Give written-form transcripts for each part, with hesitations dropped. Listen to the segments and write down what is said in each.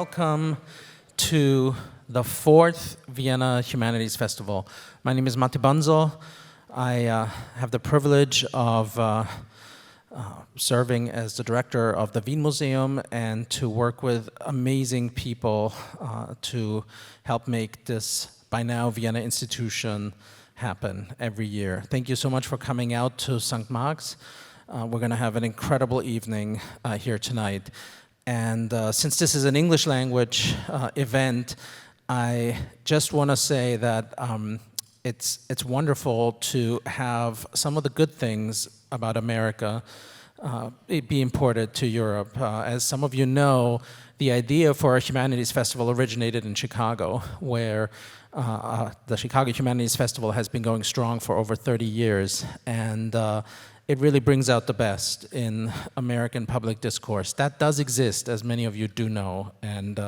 Welcome to the 4th Vienna Humanities Festival. My name is Mate Banzel. I have the privilege of serving as the director of the Wien Museum and to work with amazing people to help make this, by now, Vienna institution happen every year. Thank you so much for coming out to St. Marx. We're going to have an incredible evening here tonight. And since this is an English language event, I just want to say that it's wonderful to have some of the good things about America be imported to Europe. As some of you know, the idea for a Humanities Festival originated in Chicago, where the Chicago Humanities Festival has been going strong for over 30 years. And it really brings out the best in American public discourse. That does exist, as many of you do know, and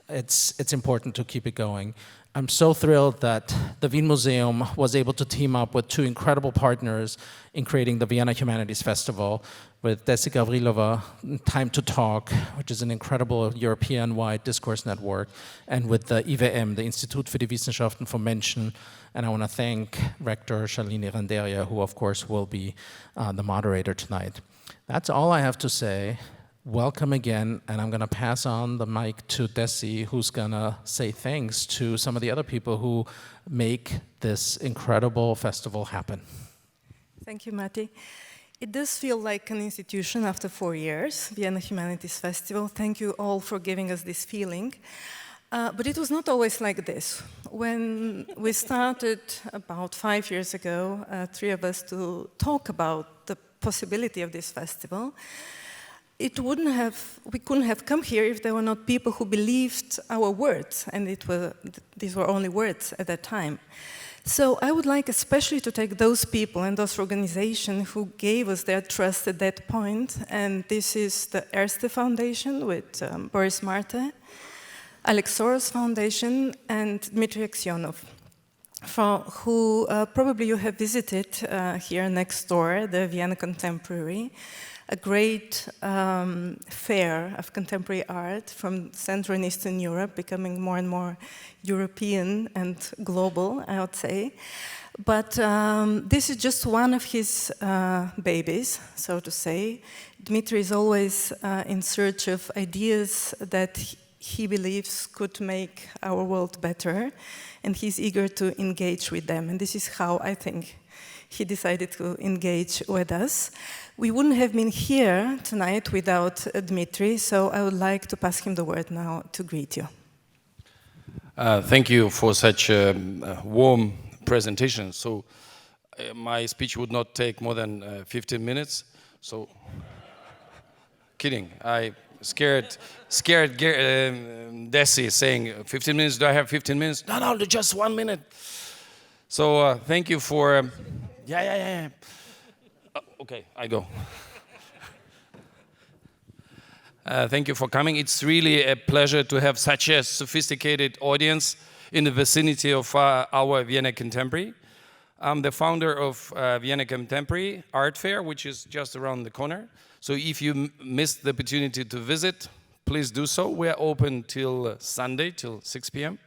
it's important to keep it going. I'm so thrilled that the Wien Museum was able to team up with two incredible partners in creating the Vienna Humanities Festival, with Desi Gavrilova, Time to Talk, which is an incredible European-wide discourse network, and with the IWM, the Institut für die Wissenschaften vom Menschen. And I want to thank Rector Shalini Randeria, who of course will be the moderator tonight. That's all I have to say. Welcome again, and I'm going to pass on the mic to Desi, who's going to say thanks to some of the other people who make this incredible festival happen. Thank you, Matti. It does feel like an institution after 4 years, Vienna Humanities Festival. Thank you all for giving us this feeling. But it was not always like this. When we started about 5 years ago, 3 of us, to talk about the possibility of this festival, we couldn't have come here if there were not people who believed our words, and these were only words at that time. So I would like especially to take those people and those organizations who gave us their trust at that point, and this is the Erste Foundation with Boris Marte, Alex Soros Foundation, and Dmitry Aksionov, who probably you have visited here next door, the Vienna Contemporary, a great fair of contemporary art from Central and Eastern Europe, becoming more and more European and global, I would say. But this is just one of his babies, so to say. Dmitry is always in search of ideas that he believes could make our world better, and he's eager to engage with them. And this is how I think he decided to engage with us. We wouldn't have been here tonight without Dmitry, so I would like to pass him the word now to greet you. Thank you for such a warm presentation. So my speech would not take more than 15 minutes. So, kidding. I scared Desi saying 15 minutes. Do I have 15 minutes? No, just 1 minute. So thank you for. Yeah. Okay, I go. Thank you for coming. It's really a pleasure to have such a sophisticated audience in the vicinity of our Vienna Contemporary. I'm the founder of Vienna Contemporary Art Fair, which is just around the corner. So if you missed the opportunity to visit, please do so. We're open till Sunday, till 6 p.m.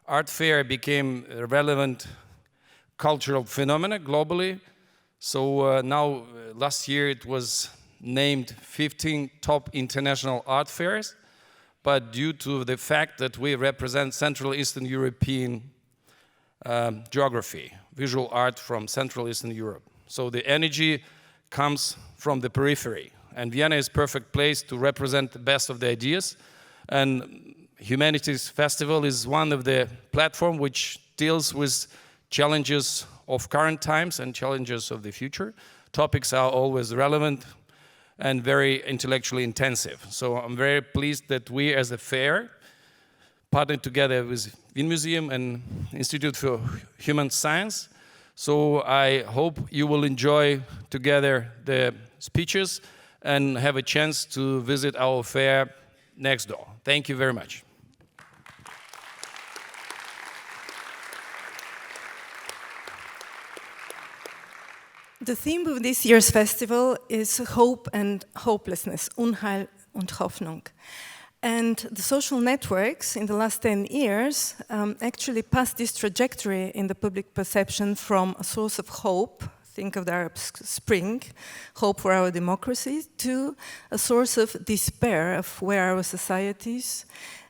Art Fair became a relevant cultural phenomena globally. So now, last year it was named 15 top international art fairs, but due to the fact that we represent Central Eastern European geography, visual art from Central Eastern Europe. So the energy comes from the periphery, and Vienna is a perfect place to represent the best of the ideas. And Humanities Festival is one of the platforms which deals with challenges of current times and challenges of the future. Topics are always relevant and very intellectually intensive. So I'm very pleased that we as a fair partnered together with Wien Museum and Institute for Human Science. So I hope you will enjoy together the speeches and have a chance to visit our fair next door. Thank you very much. The theme of this year's festival is hope and hopelessness, Unheil und Hoffnung. And the social networks in the last 10 years actually passed this trajectory in the public perception from a source of hope, think of the Arab Spring, hope for our democracy, to a source of despair of where our societies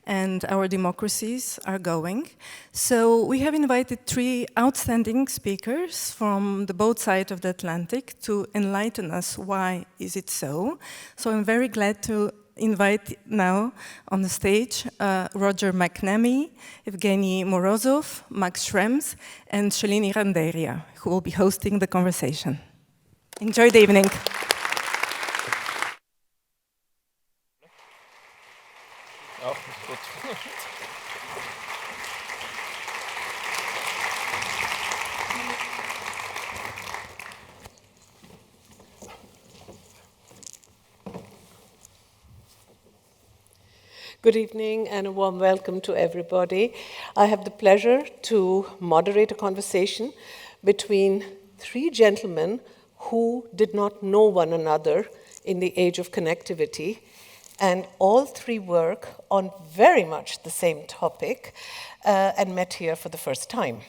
and our democracies are going. So we have invited 3 outstanding speakers from the both sides of the Atlantic to enlighten us why is it so. So I'm very glad to invite now on the stage Roger McNamee, Evgeny Morozov, Max Schrems, and Shalini Randeria, who will be hosting the conversation. Enjoy the evening. Oh, good. Good evening and a warm welcome to everybody. I have the pleasure to moderate a conversation between 3 gentlemen who did not know one another in the age of connectivity, and all 3 work on very much the same topic and met here for the first time.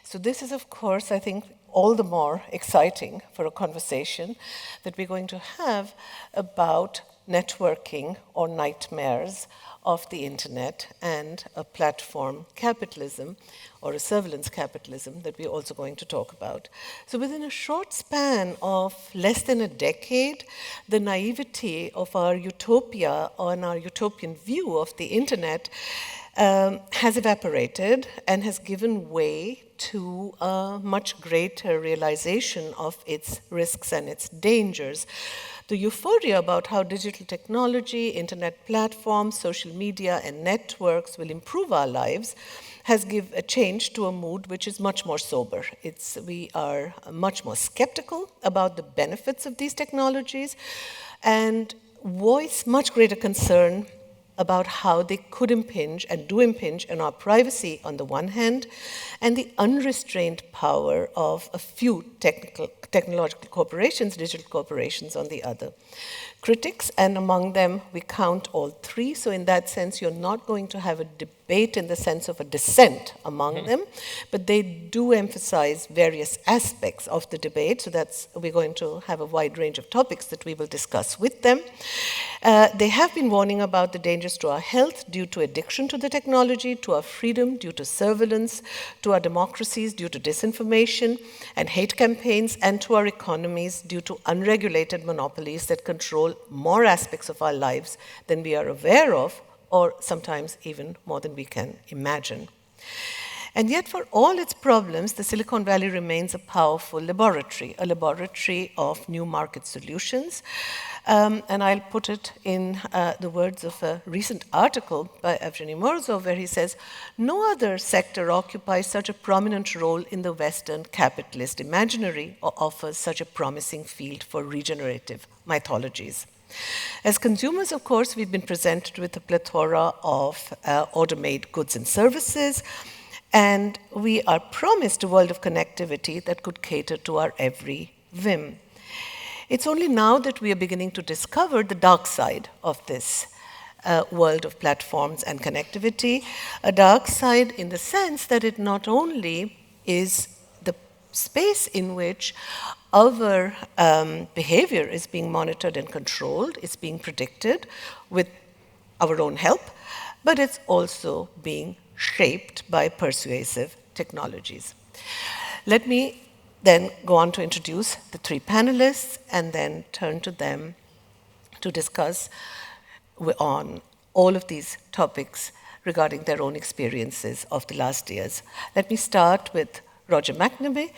So this is, of course, I think, all the more exciting for a conversation that we're going to have about networking or nightmares of the internet and a platform capitalism or a surveillance capitalism that we're also going to talk about. So within a short span of less than a decade, the naivety of our utopia or our utopian view of the internet has evaporated and has given way to a much greater realization of its risks and its dangers. The euphoria about how digital technology, internet platforms, social media, and networks will improve our lives has given a change to a mood which is much more sober. We are much more skeptical about the benefits of these technologies and voice much greater concern about how they could impinge and do impinge on our privacy on the one hand, and the unrestrained power of a few technological corporations, digital corporations on the other. Critics, and among them we count all 3, so in that sense you're not going to have a debate in the sense of a dissent among them, but they do emphasize various aspects of the debate, so we're going to have a wide range of topics that we will discuss with them. They have been warning about the dangers to our health due to addiction to the technology, to our freedom due to surveillance, to our democracies due to disinformation and hate campaigns, and to our economies due to unregulated monopolies that control more aspects of our lives than we are aware of, or sometimes even more than we can imagine. And yet, for all its problems, the Silicon Valley remains a powerful laboratory, a laboratory of new market solutions. And I'll put it in the words of a recent article by Evgeny Morozov, where he says, "No other sector occupies such a prominent role in the Western capitalist imaginary or offers such a promising field for regenerative mythologies." As consumers, of course, we've been presented with a plethora of order-made goods and services, and we are promised a world of connectivity that could cater to our every whim. It's only now that we are beginning to discover the dark side of this world of platforms and connectivity, a dark side in the sense that it not only is the space in which our behavior is being monitored and controlled, it's being predicted with our own help, but it's also being shaped by persuasive technologies. Let me then go on to introduce the 3 panelists and then turn to them to discuss on all of these topics regarding their own experiences of the last years. Let me start with Roger McNamee,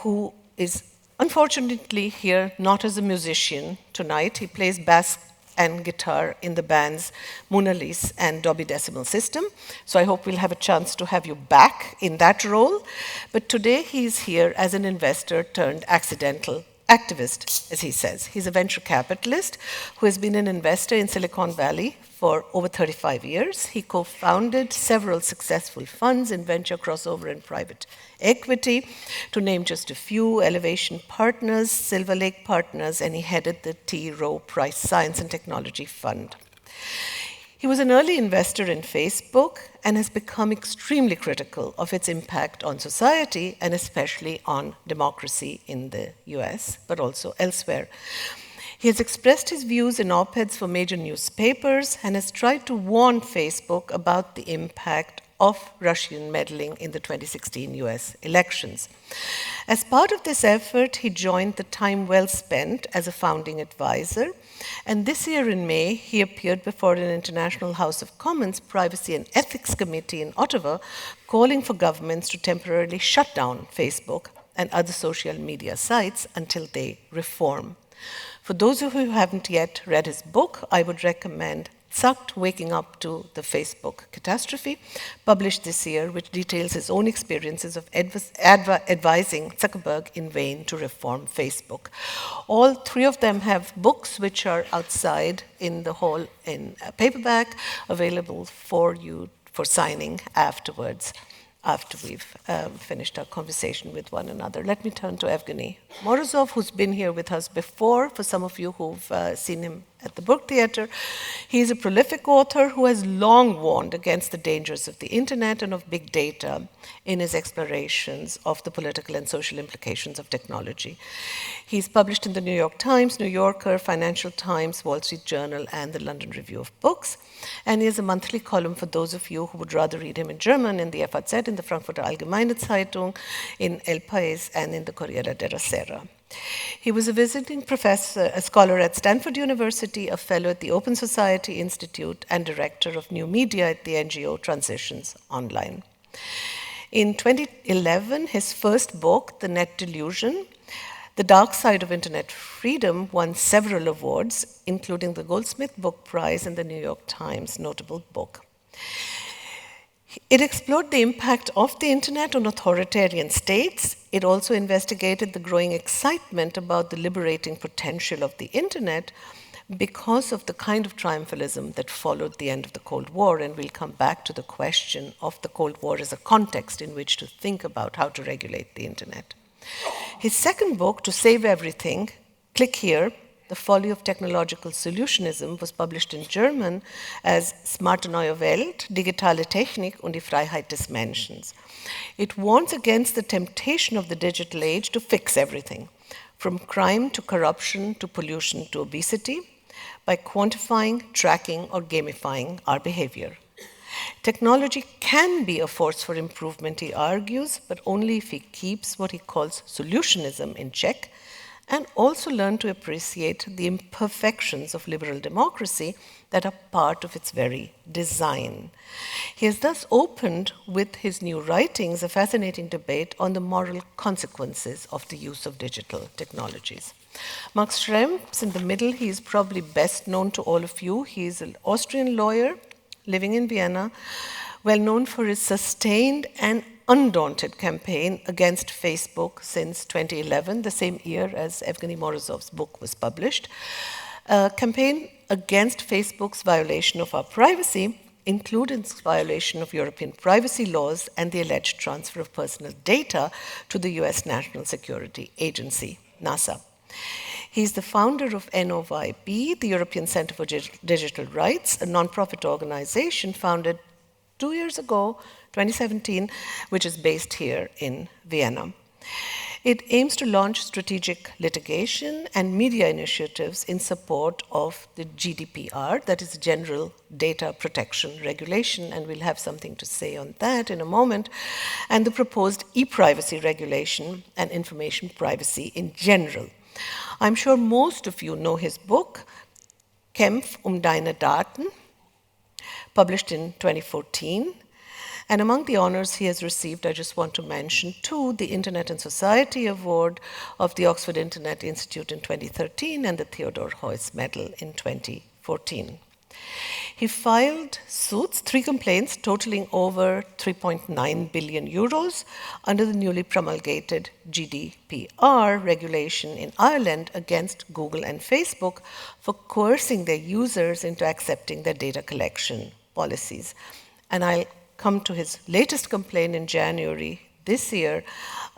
who is unfortunately here not as a musician tonight. He plays bass and guitar in the bands Mona Lisa and Dolby Decimal System. So I hope we'll have a chance to have you back in that role. But today he's here as an investor turned accidental activist, as he says. He's a venture capitalist who has been an investor in Silicon Valley for over 35 years. He co-founded several successful funds in venture, crossover, and private equity, to name just a few: Elevation Partners, Silver Lake Partners, and he headed the T. Rowe Price Science and Technology Fund. He was an early investor in Facebook and has become extremely critical of its impact on society and especially on democracy in the US, but also elsewhere. He has expressed his views in op-eds for major newspapers and has tried to warn Facebook about the impact of Russian meddling in the 2016 US elections. As part of this effort, he joined the Time Well Spent as a founding advisor, and this year in May, he appeared before an International House of Commons Privacy and Ethics Committee in Ottawa, calling for governments to temporarily shut down Facebook and other social media sites until they reform. For those of you who haven't yet read his book, I would recommend Sucked: Waking Up to the Facebook Catastrophe, published this year, which details his own experiences of advising Zuckerberg in vain to reform Facebook. All three of them have books which are outside in the hall in paperback, available for you for signing afterwards, after we've finished our conversation with one another. Let me turn to Evgeny Morozov, who's been here with us before, for some of you who've seen him at the Book Theatre. He's a prolific author who has long warned against the dangers of the internet and of big data in his explorations of the political and social implications of technology. He's published in the New York Times, New Yorker, Financial Times, Wall Street Journal, and the London Review of Books. And he has a monthly column for those of you who would rather read him in German, in the FAZ, in the Frankfurter Allgemeine Zeitung, in El País, and in the Corriere della Sera. He was a visiting professor, a scholar at Stanford University, a fellow at the Open Society Institute, and director of new media at the NGO Transitions Online. In 2011, his first book, The Net Delusion, The Dark Side of Internet Freedom, won several awards, including the Goldsmith Book Prize and the New York Times Notable Book. It explored the impact of the internet on authoritarian states. It also investigated the growing excitement about the liberating potential of the internet because of the kind of triumphalism that followed the end of the Cold War. And we'll come back to the question of the Cold War as a context in which to think about how to regulate the internet. His second book, To Save Everything, click here, The Folly of Technological Solutionism, was published in German as Smarte neue Welt, Digitale Technik und die Freiheit des Menschen. It warns against the temptation of the digital age to fix everything, from crime to corruption to pollution to obesity, by quantifying, tracking, or gamifying our behavior. Technology can be a force for improvement, he argues, but only if he keeps what he calls solutionism in check, and also learn to appreciate the imperfections of liberal democracy that are part of its very design. He has thus opened with his new writings a fascinating debate on the moral consequences of the use of digital technologies. Max Schrems, in the middle, he is probably best known to all of you. He is an Austrian lawyer living in Vienna, well known for his sustained and undaunted campaign against Facebook since 2011, the same year as Evgeny Morozov's book was published. A campaign against Facebook's violation of our privacy, including its violation of European privacy laws and the alleged transfer of personal data to the US National Security Agency, NASA. He's the founder of NOYB, the European Center for Digital Rights, a nonprofit organization founded 2 years ago, 2017, which is based here in Vienna. It aims to launch strategic litigation and media initiatives in support of the GDPR, that is General Data Protection Regulation, and we'll have something to say on that in a moment, and the proposed e-privacy regulation and information privacy in general. I'm sure most of you know his book, Kämpf deine Daten, published in 2014. And among the honors he has received, I just want to mention two: the Internet and Society Award of the Oxford Internet Institute in 2013 and the Theodor Heuss Medal in 2014. He filed suits, 3 complaints totaling over 3.9 billion euros under the newly promulgated GDPR regulation in Ireland against Google and Facebook for coercing their users into accepting their data collection policies. And I'll come to his latest complaint in January this year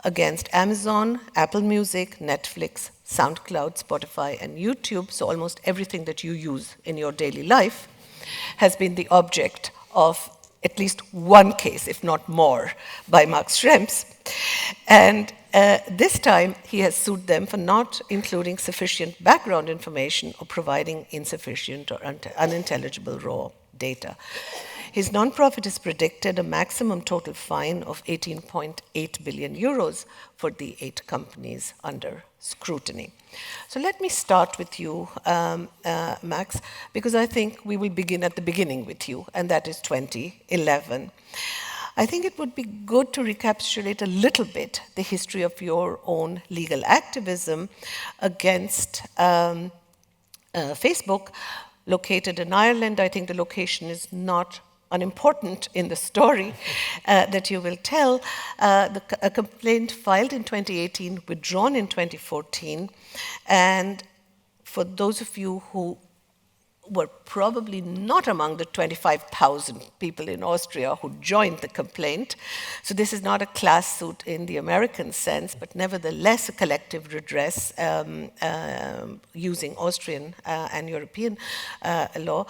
against Amazon, Apple Music, Netflix, SoundCloud, Spotify, and YouTube, so almost everything that you use in your daily life, has been the object of at least one case, if not more, by Max Schrems. And this time, he has sued them for not including sufficient background information or providing insufficient or unintelligible raw data. His nonprofit has predicted a maximum total fine of 18.8 billion euros for the 8 companies under scrutiny. So let me start with you, Max, because I think we will begin at the beginning with you, and that is 2011. I think it would be good to recapitulate a little bit the history of your own legal activism against Facebook, located in Ireland. I think the location is not unimportant in the story that you will tell. A complaint filed in 2018, withdrawn in 2014, and for those of you who were probably not among the 25,000 people in Austria who joined the complaint. So this is not a class suit in the American sense, but nevertheless a collective redress using Austrian and European law.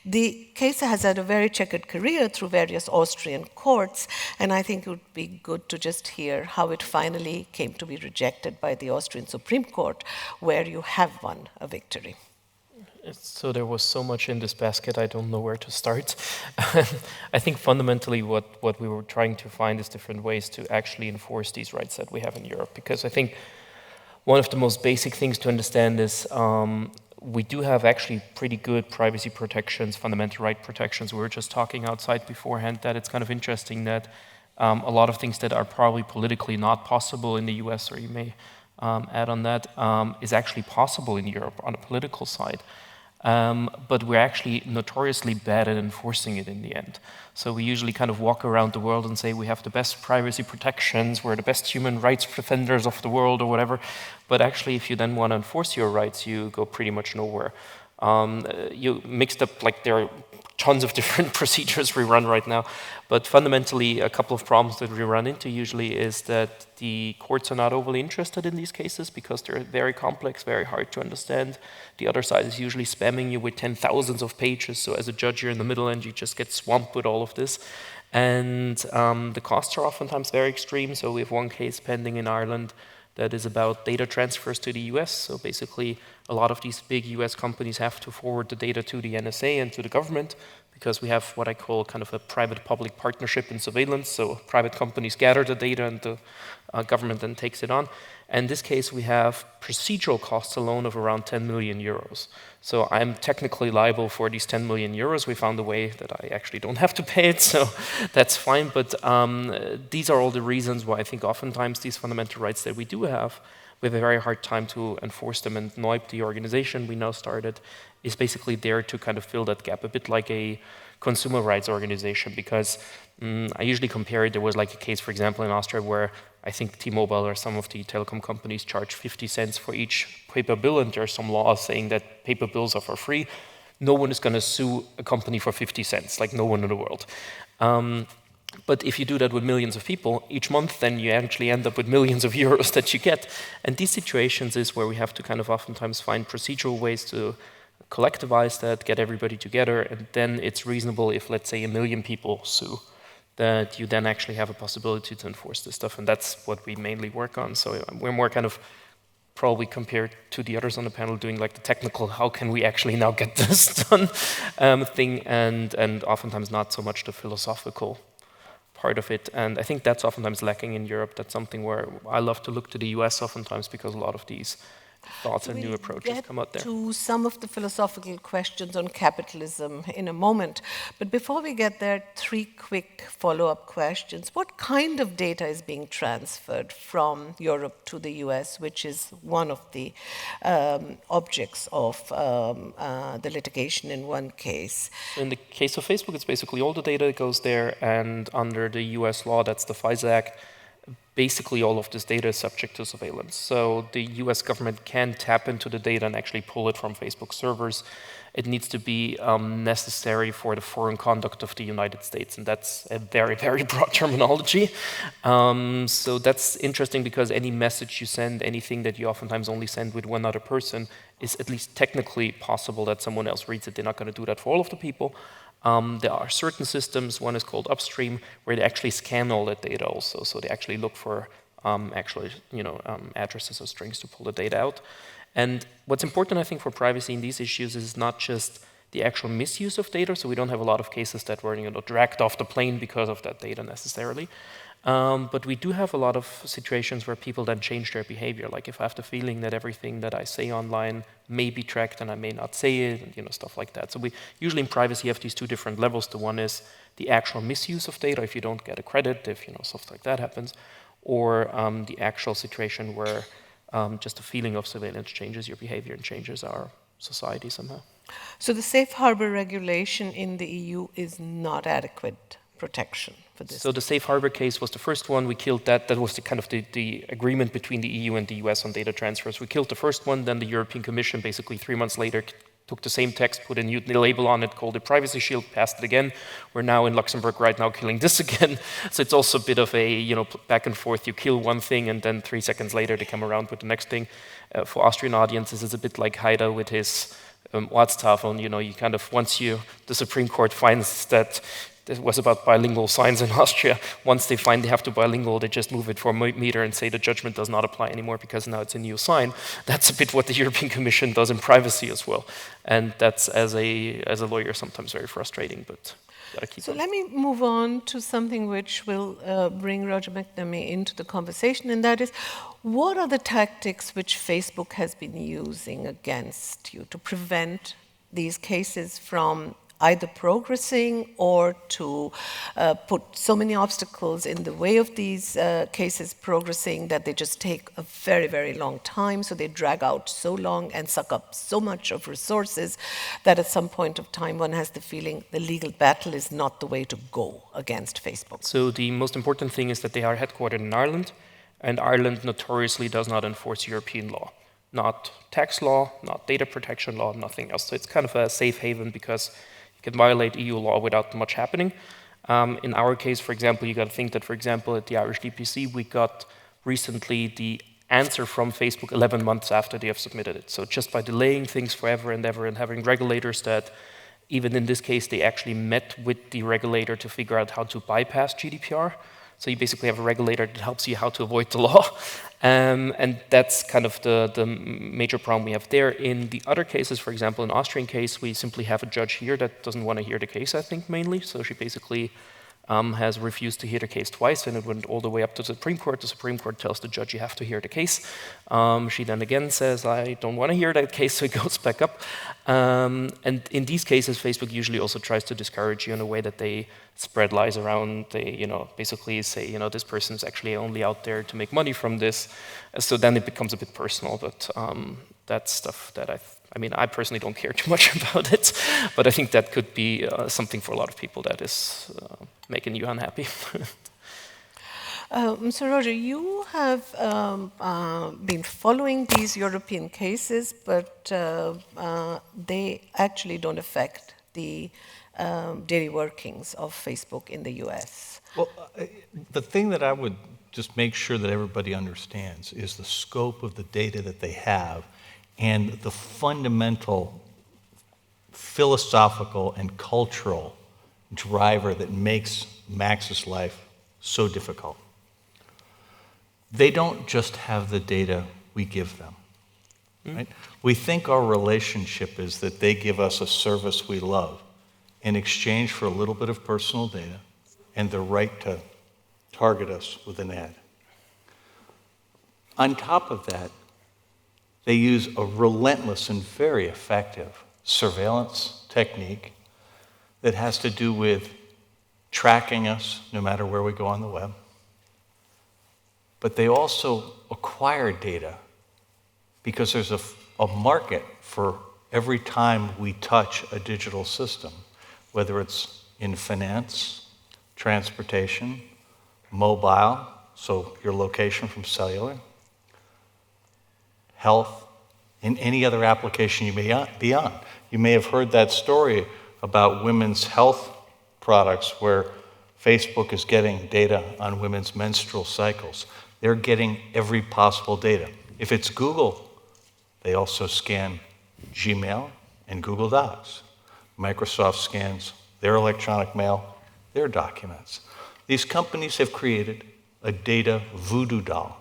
The case has had a very checkered career through various Austrian courts, and I think it would be good to just hear how it finally came to be rejected by the Austrian Supreme Court, where you have won a victory. So there was so much in this basket, I don't know where to start. I think fundamentally what we were trying to find is different ways to actually enforce these rights that we have in Europe. Because I think one of the most basic things to understand is we do have actually pretty good privacy protections, fundamental right protections. We were just talking outside beforehand that it's kind of interesting that a lot of things that are probably politically not possible in the US, or you may add on that, is actually possible in Europe on a political side. But we're actually notoriously bad at enforcing it in the end. So we usually kind of walk around the world and say we have the best privacy protections, we're the best human rights defenders of the world or whatever. But actually, if you then want to enforce your rights, you go pretty much nowhere. You mixed up, like there are tons of different procedures we run right now. But fundamentally, a couple of problems that we run into usually is that the courts are not overly interested in these cases because they're very complex, very hard to understand. The other side is usually spamming you with 10,000s of pages. So as a judge, you're in the middle and you just get swamped with all of this. And the costs are oftentimes very extreme. So we have one case pending in Ireland that is about data transfers to the US. So basically, a lot of these big US companies have to forward the data to the NSA and to the government because we have what I call kind of a private-public partnership in surveillance. So private companies gather the data and the government then takes it on. And in this case, we have procedural costs alone of around 10 million euros. So I'm technically liable for these 10 million euros. We found a way that I actually don't have to pay it, so that's fine. But these are all the reasons why I think oftentimes these fundamental rights that we do have, we have a very hard time to enforce them. And NOIP, the organization we now started, is basically there to kind of fill that gap, a bit like a consumer rights organization, because I usually compare it. There was like a case, for example, in Austria where I think T-Mobile or some of the telecom companies charge 50 cents for each paper bill, and there's some laws saying that paper bills are for free. No one is going to sue a company for 50 cents, like no one in the world. But if you do that with millions of people each month, then you actually end up with millions of euros that you get. And these situations is where we have to kind of oftentimes find procedural ways to collectivize that, get everybody together, and then it's reasonable if, let's say, 1 million people sue, that you then actually have a possibility to enforce this stuff, and that's what we mainly work on. So we're more kind of, probably compared to the others on the panel, doing like the technical, how can we actually now get this done thing, and oftentimes not so much the philosophical part of it. And I think that's oftentimes lacking in Europe. That's something where I love to look to the US oftentimes, because a lot of these thoughts and new approaches come out there. To some of the philosophical questions on capitalism in a moment. But before we get there, 3 quick follow-up questions. What kind of data is being transferred from Europe to the US, which is one of the objects of the litigation in one case? In the case of Facebook, it's basically all the data that goes there, and under the US law, that's the FISA Act, basically all of this data is subject to surveillance. So the US government can tap into the data and actually pull it from Facebook servers. It needs to be necessary for the foreign conduct of the United States, and that's a very, very broad terminology. So that's interesting because any message you send, anything that you oftentimes only send with one other person, is at least technically possible that someone else reads it. They're not going to do that for all of the people. There are certain systems, one is called Upstream, where they actually scan all that data also. So they actually look for addresses or strings to pull the data out. And what's important, I think, for privacy in these issues is not just the actual misuse of data. So we don't have a lot of cases that were dragged off the plane because of that data necessarily. But we do have a lot of situations where people then change their behavior. Like if I have the feeling that everything that I say online may be tracked and I may not say it, and stuff like that. So we usually in privacy have these two different levels. The one is the actual misuse of data if you don't get a credit, if stuff like that happens, or the actual situation where just a feeling of surveillance changes your behavior and changes our society somehow. So the safe harbor regulation in the EU is not adequate protection for this. So the safe harbor case was the first one. We killed that. That was the agreement between the EU and the US on data transfers. We killed the first one. Then the European Commission basically 3 months later took the same text, put a new label on it, called it Privacy Shield, passed it again. We're now in Luxembourg right now killing this again. So it's also a bit of a back and forth. You kill one thing and then 3 seconds later they come around with the next thing. For Austrian audiences, it's a bit like Haider with his Ortstafel. You kind of, once the Supreme Court finds that it was about bilingual signs in Austria. Once they find they have to bilingual, they just move it for a meter and say the judgment does not apply anymore because now it's a new sign. That's a bit what the European Commission does in privacy as well. And that's, as a lawyer, sometimes very frustrating, but gotta keep So on. let me move on to something which will bring Roger McNamee into the conversation, and that is, what are the tactics which Facebook has been using against you to prevent these cases from either progressing or to put so many obstacles in the way of these cases progressing that they just take a very, very long time, so they drag out so long and suck up so much of resources that at some point of time one has the feeling the legal battle is not the way to go against Facebook. So the most important thing is that they are headquartered in Ireland, and Ireland notoriously does not enforce European law. Not tax law, not data protection law, nothing else. So it's kind of a safe haven because you can violate EU law without much happening. In our case, for example, you got to think that, for example, at the Irish DPC, we got recently the answer from Facebook 11 months after they have submitted it. So just by delaying things forever and ever and having regulators that, even in this case, they actually met with the regulator to figure out how to bypass GDPR. So you basically have a regulator that helps you how to avoid the law. And that's kind of the major problem we have there. In the other cases, for example, in Austrian case, we simply have a judge here that doesn't want to hear the case, I think, mainly. So she basically has refused to hear the case twice, and it went all the way up to the Supreme Court. The Supreme Court tells the judge, you have to hear the case. She then again says, I don't want to hear that case, so it goes back up. And in these cases, Facebook usually also tries to discourage you in a way that they spread lies around. They, basically say, this person's actually only out there to make money from this. So then it becomes a bit personal, but that's stuff that I personally don't care too much about it, but I think that could be something for a lot of people that is making you unhappy. So Roger, you have been following these European cases, but they actually don't affect the daily workings of Facebook in the US. Well, the thing that I would just make sure that everybody understands is the scope of the data that they have and the fundamental philosophical and cultural driver that makes Max's life so difficult. They don't just have the data we give them, right? We think our relationship is that they give us a service we love in exchange for a little bit of personal data and the right to target us with an ad. On top of that, they use a relentless and very effective surveillance technique that has to do with tracking us no matter where we go on the web. But they also acquire data because there's a market for every time we touch a digital system, whether it's in finance, transportation, mobile, so your location from cellular, health, and any other application you may be on. You may have heard that story about women's health products where Facebook is getting data on women's menstrual cycles. They're getting every possible data. If it's Google, they also scan Gmail and Google Docs. Microsoft scans their electronic mail, their documents. These companies have created a data voodoo doll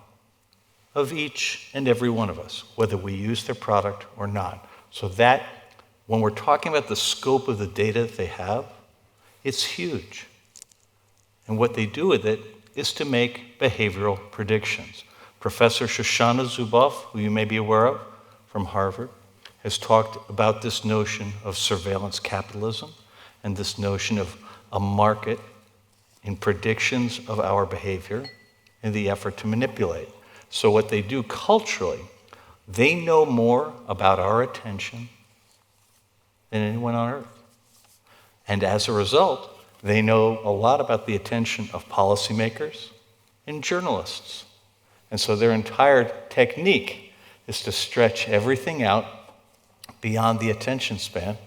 of each and every one of us, whether we use their product or not. So that, when we're talking about the scope of the data that they have, it's huge. And what they do with it is to make behavioral predictions. Professor Shoshana Zuboff, who you may be aware of from Harvard, has talked about this notion of surveillance capitalism and this notion of a market in predictions of our behavior in the effort to manipulate. So what they do culturally, they know more about our attention than anyone on earth. And as a result, they know a lot about the attention of policymakers and journalists. And so their entire technique is to stretch everything out beyond the attention span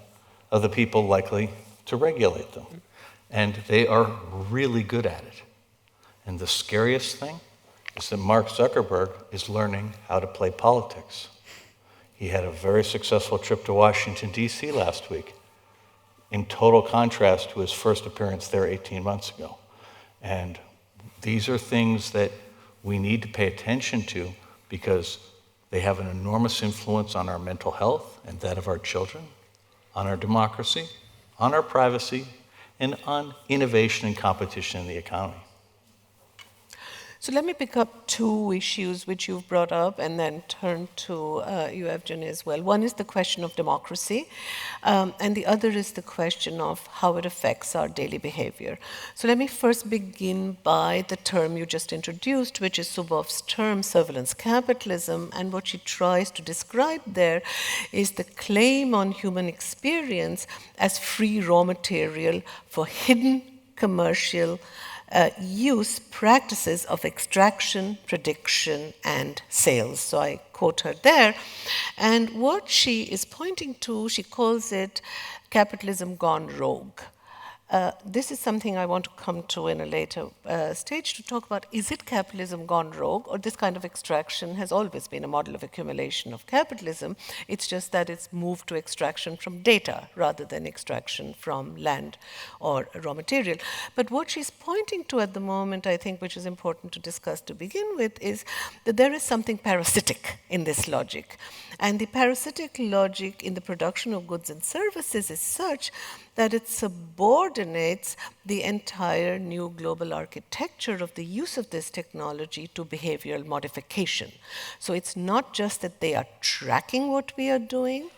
of the people likely to regulate them. And they are really good at it. And the scariest thing is that Mark Zuckerberg is learning how to play politics. He had a very successful trip to Washington, D.C. last week, in total contrast to his first appearance there 18 months ago. And these are things that we need to pay attention to because they have an enormous influence on our mental health and that of our children, on our democracy, on our privacy, and on innovation and competition in the economy. So let me pick up two issues which you've brought up and then turn to you, Evgeny, as well. One is the question of democracy, and the other is the question of how it affects our daily behavior. So let me first begin by the term you just introduced, which is Zuboff's term, surveillance capitalism, and what she tries to describe there is the claim on human experience as free raw material for hidden commercial use practices of extraction, prediction, and sales. So I quote her there. And what she is pointing to, she calls it capitalism gone rogue. This is something I want to come to in a later stage to talk about. Is it capitalism gone rogue, or this kind of extraction has always been a model of accumulation of capitalism? It's just that it's moved to extraction from data rather than extraction from land or raw material. But what she's pointing to at the moment, I think, which is important to discuss to begin with, is that there is something parasitic in this logic. And the parasitic logic in the production of goods and services is such that it subordinates the entire new global architecture of the use of this technology to behavioral modification. So it's not just that they are tracking what we are doing,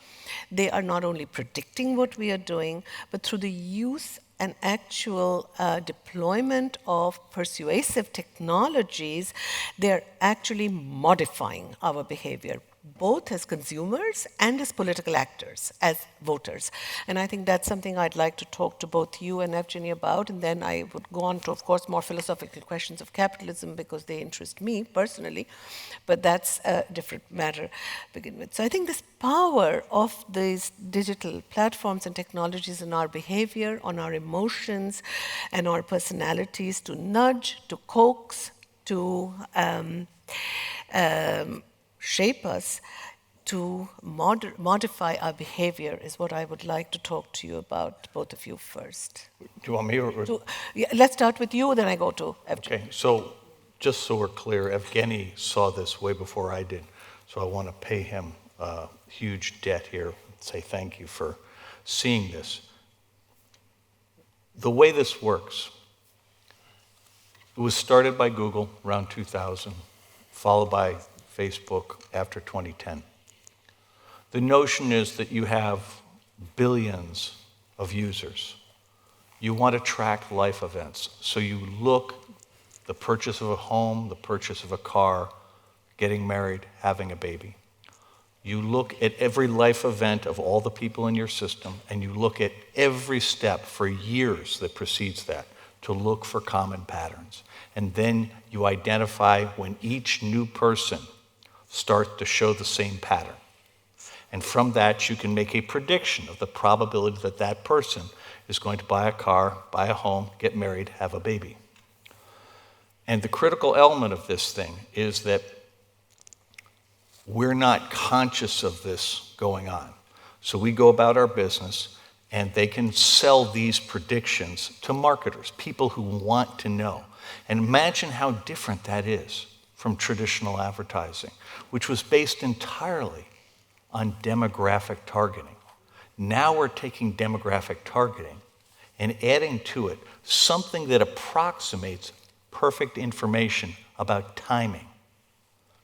they are not only predicting what we are doing, but through the use and actual deployment of persuasive technologies, they're actually modifying our behavior, both as consumers and as political actors, as voters. And I think that's something I'd like to talk to both you and Evgeny about, and then I would go on to, of course, more philosophical questions of capitalism because they interest me personally, but that's a different matter to begin with. So I think this power of these digital platforms and technologies in our behavior, on our emotions, and our personalities to nudge, to coax, to shape us, to modify our behavior is what I would like to talk to you about, both of you first. Do you want me or? Yeah, let's start with you, then I go to Evgeny. Okay, so just so we're clear, Evgeny saw this way before I did, so I want to pay him a huge debt here and say thank you for seeing this. The way this works, it was started by Google around 2000, followed by Facebook after 2010. The notion is that you have billions of users. You want to track life events. So you look the purchase of a home, the purchase of a car, getting married, having a baby. You look at every life event of all the people in your system, and you look at every step for years that precedes that. to look for common patterns. And then you identify when each new person starts to show the same pattern. And from that, you can make a prediction of the probability that that person is going to buy a car, buy a home, get married, have a baby. And the critical element of this thing is that we're not conscious of this going on. So we go about our business, and they can sell these predictions to marketers, people who want to know. And imagine how different that is from traditional advertising, which was based entirely on demographic targeting. Now we're taking demographic targeting and adding to it something that approximates perfect information about timing.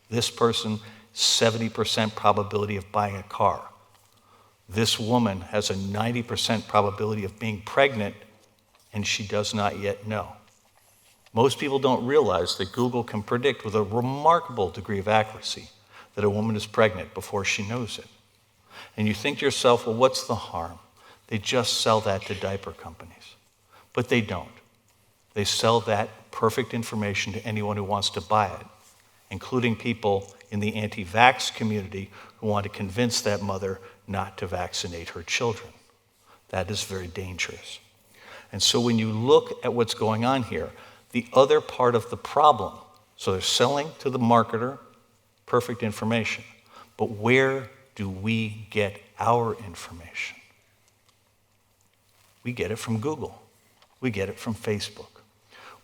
This person, 70% probability of buying a car. This woman has a 90% probability of being pregnant, and she does not yet know. Most people don't realize that Google can predict with a remarkable degree of accuracy that a woman is pregnant before she knows it. And you think to yourself, well, what's the harm? They just sell that to diaper companies. But they don't. They sell that perfect information to anyone who wants to buy it, including people in the anti-vax community who want to convince that mother not to vaccinate her children. That is very dangerous. And so when you look at what's going on here, the other part of the problem, so they're selling to the marketer perfect information, but where do we get our information? We get it from Google. We get it from Facebook.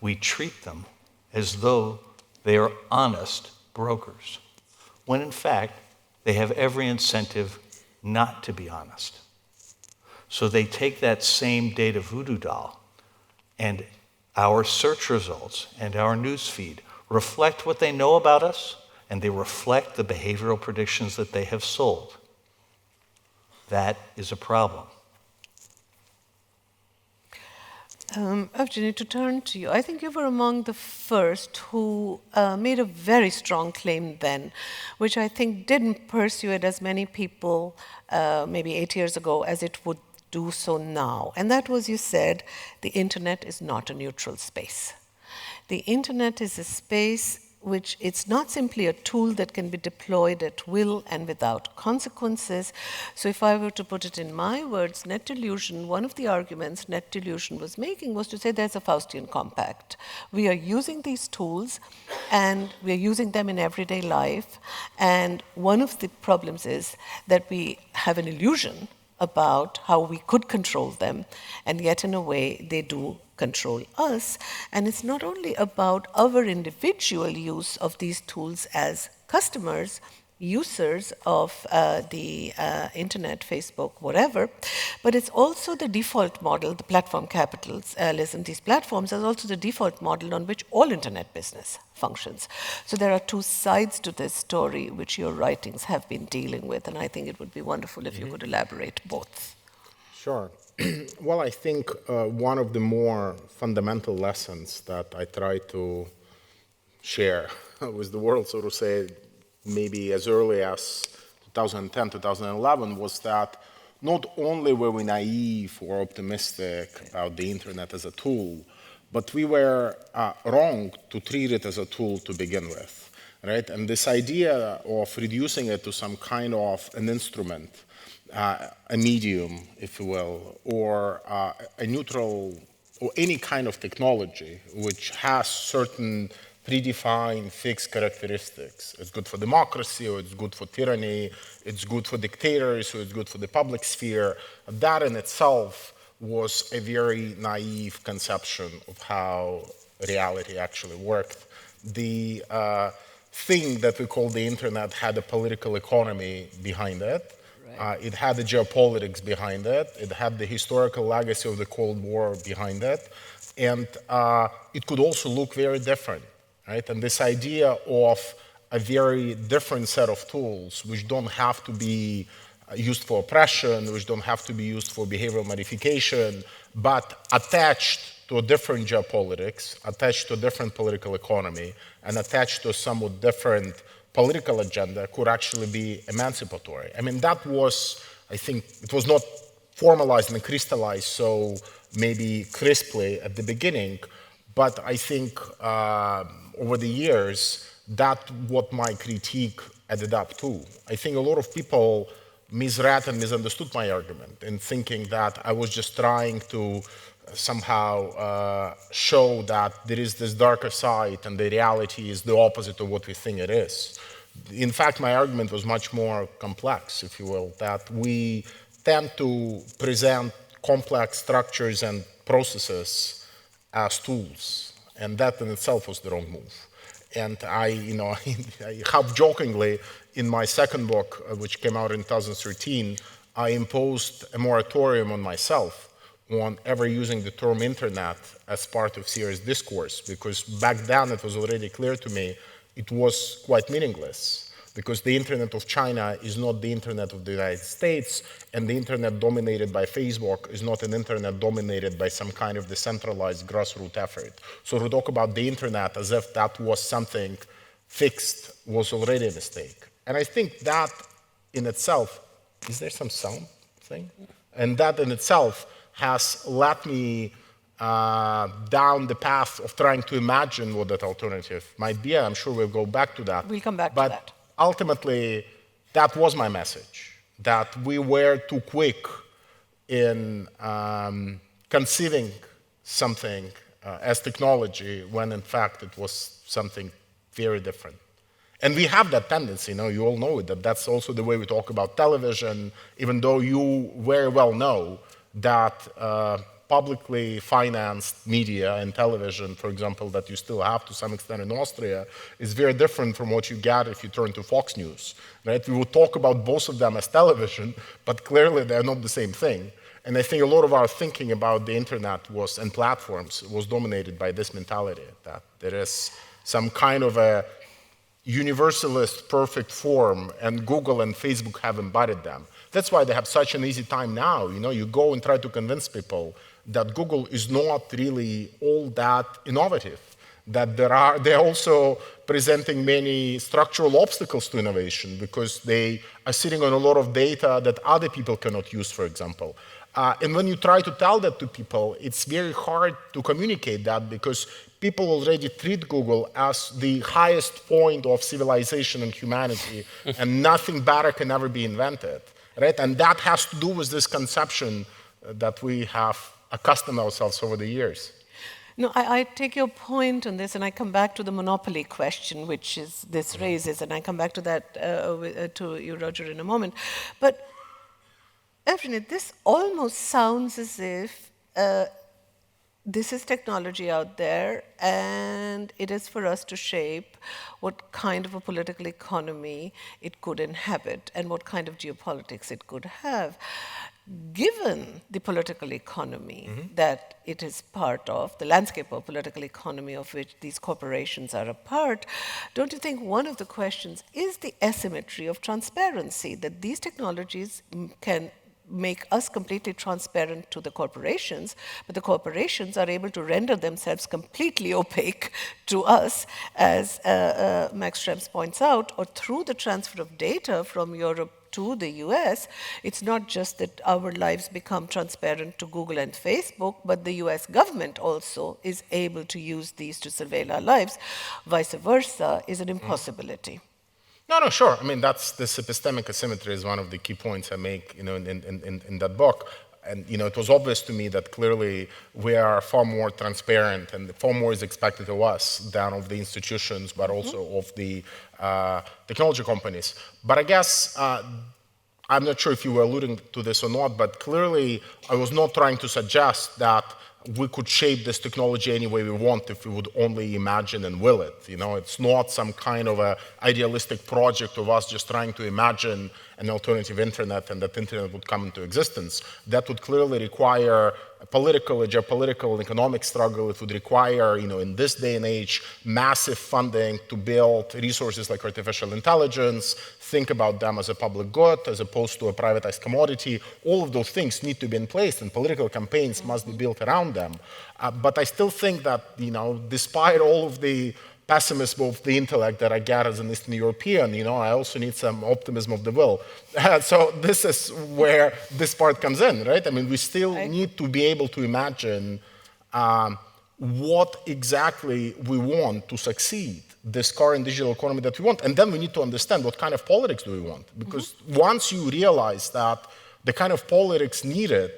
We treat them as though they are honest brokers, when in fact, they have every incentive not to be honest. So they take that same data voodoo doll, and our search results and our news feed reflect what they know about us, and they reflect the behavioral predictions that they have sold. That is a problem. Evgeny, to turn to you, I think you were among the first who made a very strong claim then, which I think didn't persuade as many people maybe 8 years ago as it would do so now. And that was, you said, the internet is not a neutral space. The internet is a space which it's not simply a tool that can be deployed at will and without consequences. So if I were to put it in my words, Net Delusion, one of the arguments Net Delusion was making was to say there's a Faustian compact. We are using these tools and we are using them in everyday life. And one of the problems is that we have an illusion about how we could control them, and yet in a way they do control us. And it's not only about our individual use of these tools as customers, users of the internet, Facebook, whatever, but it's also the default model, the platform capitalism. These platforms are also the default model on which all internet business functions. So there are two sides to this story which your writings have been dealing with, and I think it would be wonderful if you could elaborate both. Sure. Well, I think one of the more fundamental lessons that I try to share with the world, so to say, maybe as early as 2010, 2011, was that not only were we naive or optimistic about the internet as a tool, but we were wrong to treat it as a tool to begin with, right? And this idea of reducing it to some kind of an instrument, a medium, if you will, or a neutral, or any kind of technology which has certain predefined fixed characteristics. It's good for democracy, or it's good for tyranny, it's good for dictators, or it's good for the public sphere. That in itself was a very naive conception of how reality actually worked. The thing that we call the internet had a political economy behind it. It had the geopolitics behind it. It had the historical legacy of the Cold War behind it. And it could also look very different, right? And this idea of a very different set of tools, which don't have to be used for oppression, which don't have to be used for behavioral modification, but attached to a different geopolitics, attached to a different political economy, and attached to a somewhat different political agenda, could actually be emancipatory. I mean, that was, I think, it was not formalized and crystallized so maybe crisply at the beginning, but I think over the years, that's what my critique added up to. I think a lot of people misread and misunderstood my argument in thinking that I was just trying to somehow show that there is this darker side and the reality is the opposite of what we think it is. In fact, my argument was much more complex, if you will, that we tend to present complex structures and processes as tools, and that in itself was the wrong move. And I half-jokingly, in my second book, which came out in 2013, I imposed a moratorium on myself on ever using the term internet as part of serious discourse, because back then it was already clear to me it was quite meaningless, because the internet of China is not the internet of the United States, and the internet dominated by Facebook is not an internet dominated by some kind of decentralized grassroots effort. So to talk about the internet as if that was something fixed was already a mistake. And I think that in itself, is there some sound thing? And that in itself has led me down the path of trying to imagine what that alternative might be. I'm sure we'll go back to that. We'll come back to that. Ultimately, that was my message, that we were too quick in conceiving something as technology when in fact it was something very different. And we have that tendency, you all know it, that that's also the way we talk about television, even though you very well know that publicly financed media and television, for example, that you still have to some extent in Austria, is very different from what you get if you turn to Fox News, right? We will talk about both of them as television, but clearly they're not the same thing. And I think a lot of our thinking about the internet and platforms was dominated by this mentality, that there is some kind of a universalist perfect form, and Google and Facebook have embodied them. That's why they have such an easy time now. You go and try to convince people that Google is not really all that innovative, that they're also presenting many structural obstacles to innovation because they are sitting on a lot of data that other people cannot use, for example. And when you try to tell that to people, it's very hard to communicate that because people already treat Google as the highest point of civilization and humanity, and nothing better can ever be invented, right? And that has to do with this conception that we have accustomed ourselves over the years. No, I take your point on this, and I come back to the monopoly question, which this raises, and I come back to that to you, Roger, in a moment. But Evgeny, this almost sounds as if this is technology out there, and it is for us to shape what kind of a political economy it could inhabit and what kind of geopolitics it could have. Given the political economy that it is part of, the landscape of political economy of which these corporations are a part, don't you think one of the questions is the asymmetry of transparency, that these technologies can make us completely transparent to the corporations, but the corporations are able to render themselves completely opaque to us, as Max Schrems points out, or through the transfer of data from Europe to the US, it's not just that our lives become transparent to Google and Facebook, but the US government also is able to use these to surveil our lives. Vice versa is an impossibility. No, sure. I mean, this epistemic asymmetry is one of the key points I make, in that book. And, it was obvious to me that clearly we are far more transparent and far more is expected of us than of the institutions, but also of the technology companies. But I guess, I'm not sure if you were alluding to this or not, but clearly I was not trying to suggest that we could shape this technology any way we want if we would only imagine and will it. It's not some kind of a idealistic project of us just trying to imagine an alternative internet and that internet would come into existence. That would clearly require a political, a geopolitical, and economic struggle. It would require, in this day and age, massive funding to build resources like artificial intelligence, think about them as a public good as opposed to a privatized commodity. All of those things need to be in place, and political campaigns must be built around them. But I still think that, despite all of the pessimism of the intellect that I get as an Eastern European. I also need some optimism of the will. So this is where this part comes in, right? I mean, we still need to be able to imagine what exactly we want to succeed, this current digital economy that we want. And then we need to understand what kind of politics do we want. Because once you realize that the kind of politics needed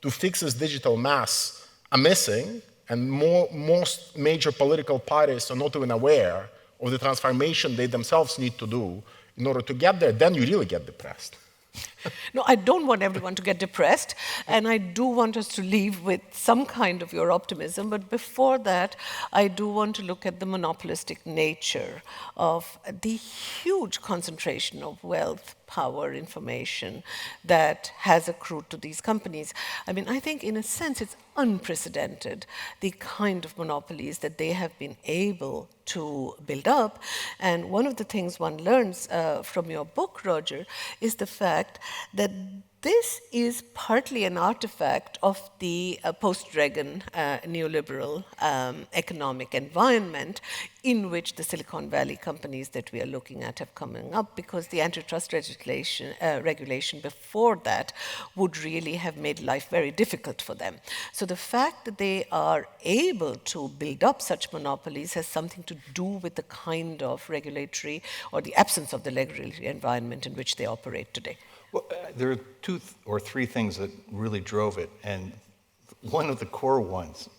to fix this digital mess are missing, and most major political parties are not even aware of the transformation they themselves need to do in order to get there, then you really get depressed. No, I don't want everyone to get depressed, and I do want us to leave with some kind of your optimism. But before that, I do want to look at the monopolistic nature of the huge concentration of wealth, power, information that has accrued to these companies. I mean, I think in a sense it's unprecedented, the kind of monopolies that they have been able to build up. And one of the things one learns from your book, Roger, is the fact that this is partly an artifact of the post-Reagan neoliberal economic environment in which the Silicon Valley companies that we are looking at have come up, because the antitrust regulation before that would really have made life very difficult for them. So the fact that they are able to build up such monopolies has something to do with the kind of regulatory or the absence of the regulatory environment in which they operate today. Well, there are two or three things that really drove it, and one of the core ones,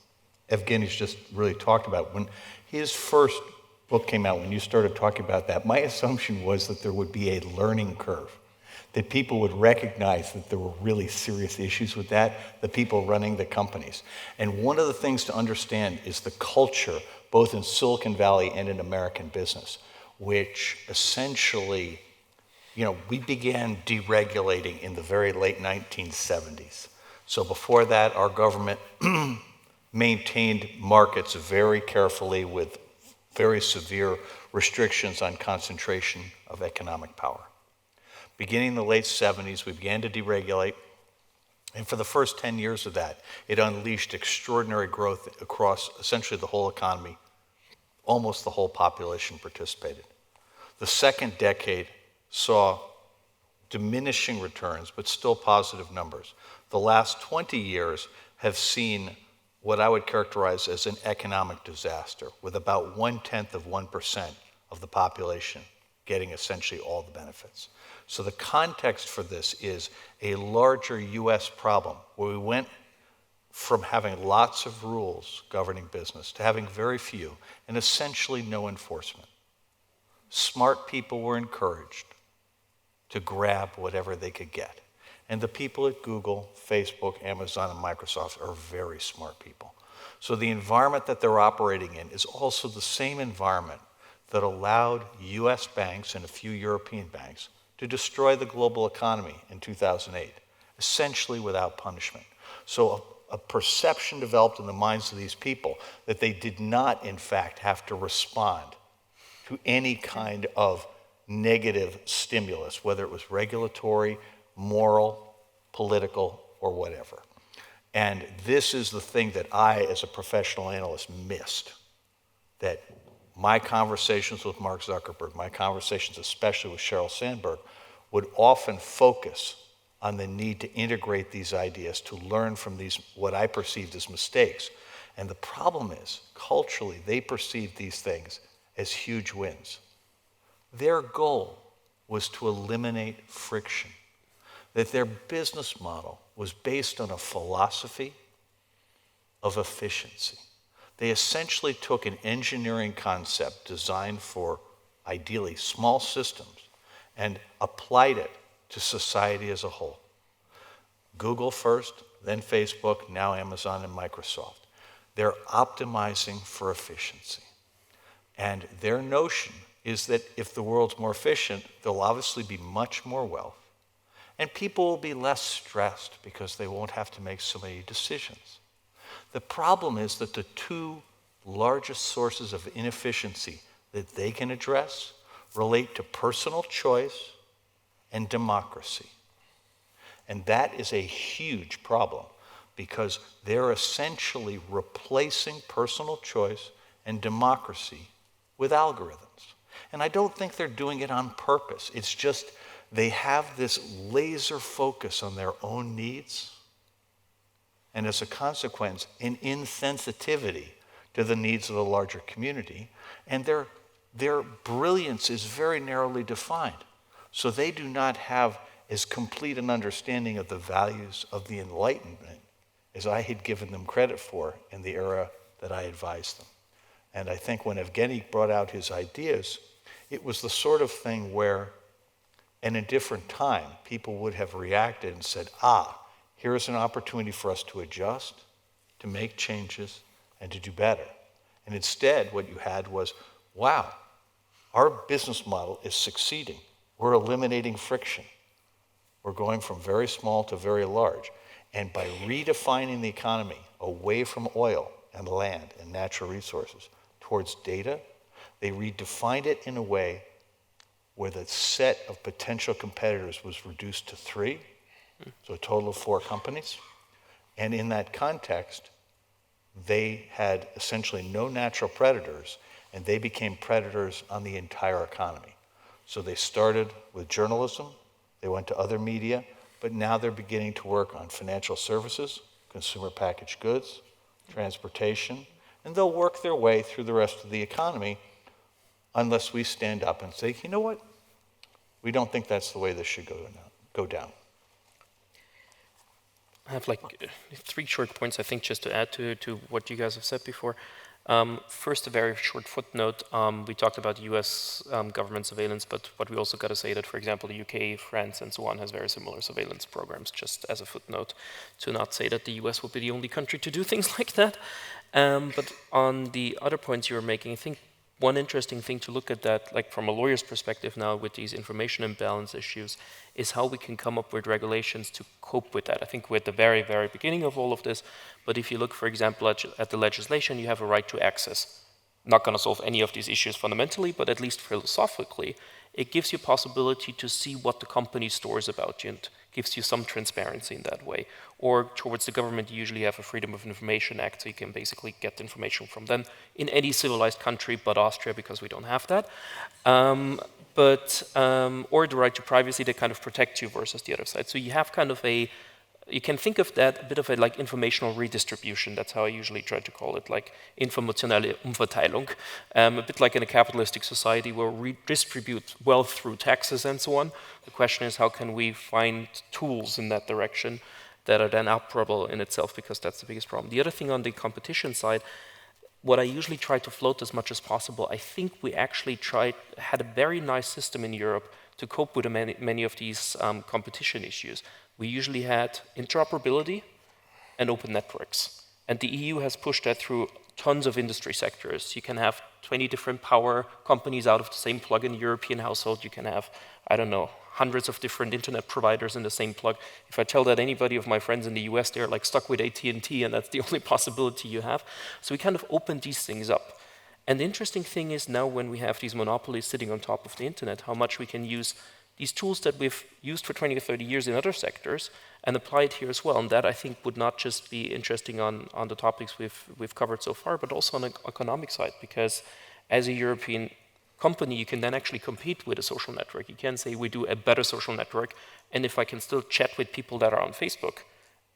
Evgeny's just really talked about. When his first book came out, when you started talking about that, my assumption was that there would be a learning curve, that people would recognize that there were really serious issues with that, the people running the companies. And one of the things to understand is the culture, both in Silicon Valley and in American business, which essentially, we began deregulating in the very late 1970s. So before that, our government maintained markets very carefully with very severe restrictions on concentration of economic power. Beginning in the late 70s, we began to deregulate. And for the first 10 years of that, it unleashed extraordinary growth across essentially the whole economy. Almost the whole population participated. The second decade saw diminishing returns, but still positive numbers. The last 20 years have seen what I would characterize as an economic disaster, with about 0.1% of the population getting essentially all the benefits. So the context for this is a larger US problem, where we went from having lots of rules governing business to having very few and essentially no enforcement. Smart people were encouraged to grab whatever they could get. And the people at Google, Facebook, Amazon, and Microsoft are very smart people. So the environment that they're operating in is also the same environment that allowed US banks and a few European banks to destroy the global economy in 2008, essentially without punishment. So a perception developed in the minds of these people that they did not, in fact, have to respond to any kind of negative stimulus, whether it was regulatory, moral, political, or whatever. And this is the thing that I, as a professional analyst, missed. That my conversations with Mark Zuckerberg, my conversations especially with Sheryl Sandberg, would often focus on the need to integrate these ideas, to learn from these, what I perceived as mistakes. And the problem is, culturally, they perceived these things as huge wins. Their goal was to eliminate friction, that their business model was based on a philosophy of efficiency. They essentially took an engineering concept designed for, ideally, small systems and applied it to society as a whole. Google first, then Facebook, now Amazon and Microsoft. They're optimizing for efficiency. And their notion is that if the world's more efficient, there'll obviously be much more wealth, and people will be less stressed because they won't have to make so many decisions. The problem is that the two largest sources of inefficiency that they can address relate to personal choice and democracy. And that is a huge problem, because they're essentially replacing personal choice and democracy with algorithms. And I don't think they're doing it on purpose. It's just they have this laser focus on their own needs, and as a consequence, an insensitivity to the needs of the larger community, and their brilliance is very narrowly defined. So they do not have as complete an understanding of the values of the Enlightenment as I had given them credit for in the era that I advised them. And I think when Evgeny brought out his ideas, it was the sort of thing where, in a different time, people would have reacted and said, here is an opportunity for us to adjust, to make changes, and to do better. And instead, what you had was, wow, our business model is succeeding. We're eliminating friction. We're going from very small to very large. And by redefining the economy away from oil and land and natural resources towards data, they redefined it in a way where the set of potential competitors was reduced to 3, so a total of 4 companies. And in that context, they had essentially no natural predators, and they became predators on the entire economy. So they started with journalism, they went to other media, but now they're beginning to work on financial services, consumer packaged goods, transportation, and they'll work their way through the rest of the economy unless we stand up and say, you know what? We don't think that's the way this should go down. I have like 3 short points, I think, just to add to what you guys have said before. First, a very short footnote. We talked about US government surveillance, but we also got to say that, for example, the UK, France, and so on has very similar surveillance programs, just as a footnote, to not say that the US will be the only country to do things like that. But on the other points you were making, I think one interesting thing to look at that, like from a lawyer's perspective now with these information imbalance issues, is how we can come up with regulations to cope with that. I think we're at the very, very beginning of all of this, but if you look, for example, at the legislation, you have a right to access. Not going to solve any of these issues fundamentally, but at least philosophically, it gives you a possibility to see what the company stores about you and gives you some transparency in that way. Or towards the government, you usually have a Freedom of Information Act, so you can basically get information from them in any civilized country but Austria, because we don't have that. Or the right to privacy that kind of protects you versus the other side. So you have kind of you can think of that a bit of a like informational redistribution. That's how I usually try to call it, like informationelle Umverteilung. A bit like in a capitalistic society where we redistribute wealth through taxes and so on. The question is, how can we find tools in that direction that are then operable in itself, because that's the biggest problem. The other thing on the competition side, what I usually try to float as much as possible, I think we actually had a very nice system in Europe to cope with many of these competition issues. We usually had interoperability and open networks. And the EU has pushed that through tons of industry sectors. You can have 20 different power companies out of the same plug in a European household. You can have, I don't know, hundreds of different internet providers in the same plug. If I tell that anybody of my friends in the US, they're like stuck with AT&T, and that's the only possibility you have. So we kind of opened these things up. And the interesting thing is now when we have these monopolies sitting on top of the internet, how much we can use these tools that we've used for 20 or 30 years in other sectors and apply it here as well. And that, I think, would not just be interesting on the topics we've covered so far, but also on the economic side, because as a European company, you can then actually compete with a social network. You can say we do a better social network, and if I can still chat with people that are on Facebook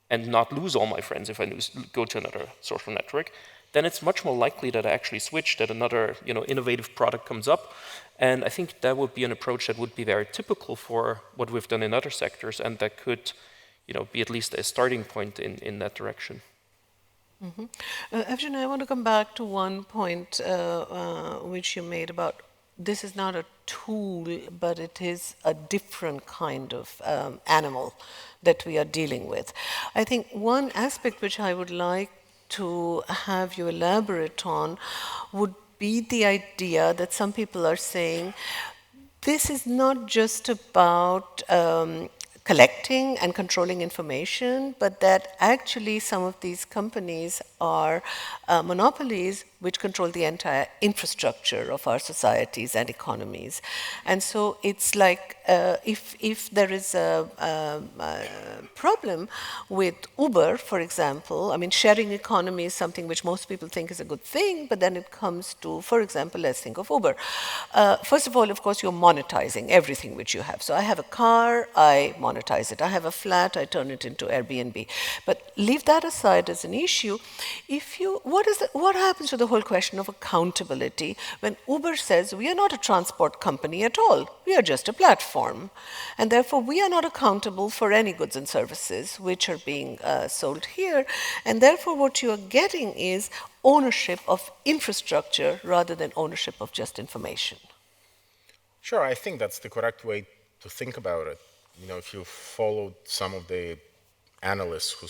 and not lose all my friends if I go to another social network, then it's much more likely that I actually switch, that another innovative product comes up. And I think that would be an approach that would be very typical for what we've done in other sectors, and that could be at least a starting point in that direction. Mm-hmm. Evgeny, I want to come back to one point which you made about this is not a tool, but it is a different kind of animal that we are dealing with. I think one aspect which I would like to have you elaborate on would be the idea that some people are saying this is not just about collecting and controlling information, but that actually some of these companies are monopolies which control the entire infrastructure of our societies and economies. And so it's like if there is a problem with Uber, for example, I mean, sharing economy is something which most people think is a good thing, but then it comes to, for example, let's think of Uber. First of all, of course, you're monetizing everything which you have. So I have a car, I monetize it. I have a flat, I turn it into Airbnb. But leave that aside as an issue. What happens to the whole question of accountability when Uber says we are not a transport company at all, we are just a platform, and therefore we are not accountable for any goods and services which are being sold here, and therefore what you are getting is ownership of infrastructure rather than ownership of just information. Sure, I think that's the correct way to think about it. You know, if you followed some of the analysts who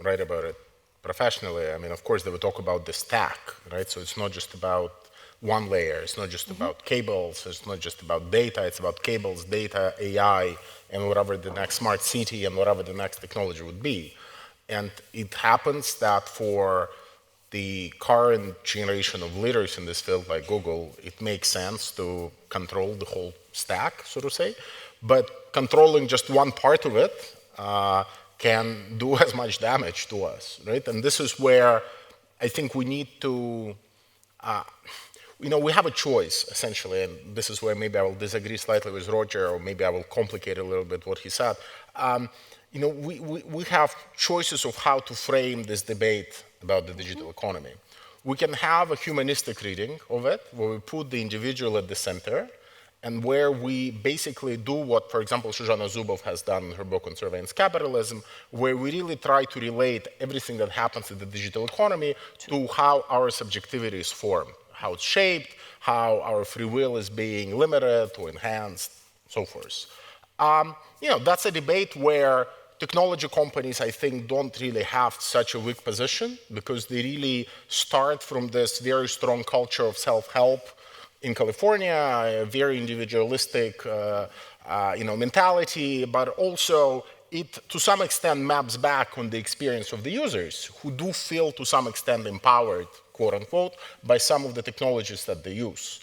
write about it professionally, I mean, of course, they would talk about the stack, right? So it's not just about one layer. It's not just about cables. It's not just about data. It's about cables, data, AI, and whatever the next smart city and whatever the next technology would be. And it happens that for the current generation of leaders in this field, like Google, it makes sense to control the whole stack, so to say. But controlling just one part of it can do as much damage to us, right? And this is where I think we need to, you know, we have a choice, essentially, and this is where maybe I will disagree slightly with Roger, or maybe I will complicate a little bit what he said. You know, we have choices of how to frame this debate about the digital economy. We can have a humanistic reading of it, where we put the individual at the center, and where we basically do what, for example, Shoshana Zuboff has done in her book on surveillance capitalism, where we really try to relate everything that happens in the digital economy to how our subjectivity is formed, how it's shaped, how our free will is being limited or enhanced, so forth. You know, that's a debate where technology companies, I think, don't really have such a weak position, because they really start from this very strong culture of self-help in California, a very individualistic you know, mentality, but also it to some extent maps back on the experience of the users, who do feel to some extent empowered, quote unquote, by some of the technologies that they use.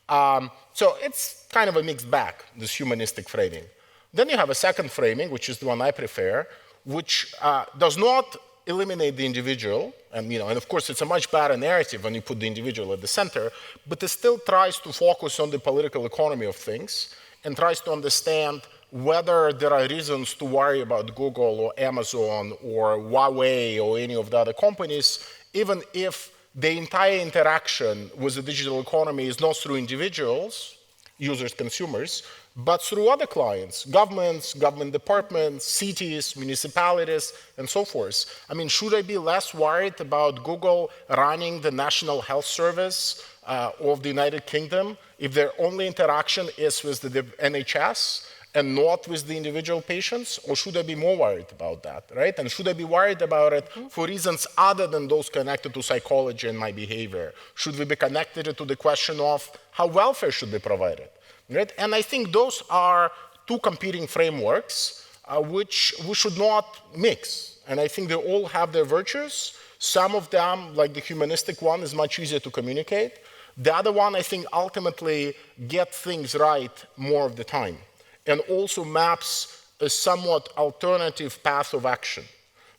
So it's kind of a mixed bag, this humanistic framing. Then you have a second framing, which is the one I prefer, which does not eliminate the individual, and, you know, and of course it's a much better narrative when you put the individual at the center, but it still tries to focus on the political economy of things and tries to understand whether there are reasons to worry about Google or Amazon or Huawei or any of the other companies, even if the entire interaction with the digital economy is not through individuals, users, consumers, but through other clients, governments, government departments, cities, municipalities, and so forth. I mean, should I be less worried about Google running the National Health Service of the United Kingdom if their only interaction is with the NHS and not with the individual patients? Or should I be more worried about that, right? And should I be worried about it for reasons other than those connected to psychology and my behavior? Should we be connected to the question of how welfare should be provided? Right? And I think those are two competing frameworks which we should not mix. And I think they all have their virtues. Some of them, like the humanistic one, is much easier to communicate. The other one, I think, ultimately gets things right more of the time, and also maps a somewhat alternative path of action.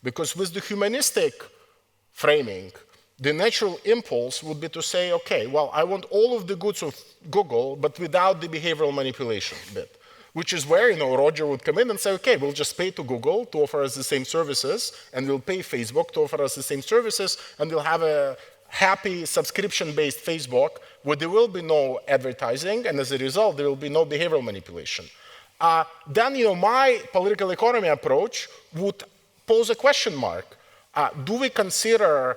Because with the humanistic framing, the natural impulse would be to say, okay, well, I want all of the goods of Google, but without the behavioral manipulation bit, which is where, you know, Roger would come in and say, okay, we'll just pay to Google to offer us the same services, and we'll pay Facebook to offer us the same services, and we'll have a happy subscription-based Facebook where there will be no advertising, and as a result, there will be no behavioral manipulation. Then, you know, my political economy approach would pose a question mark. Do we consider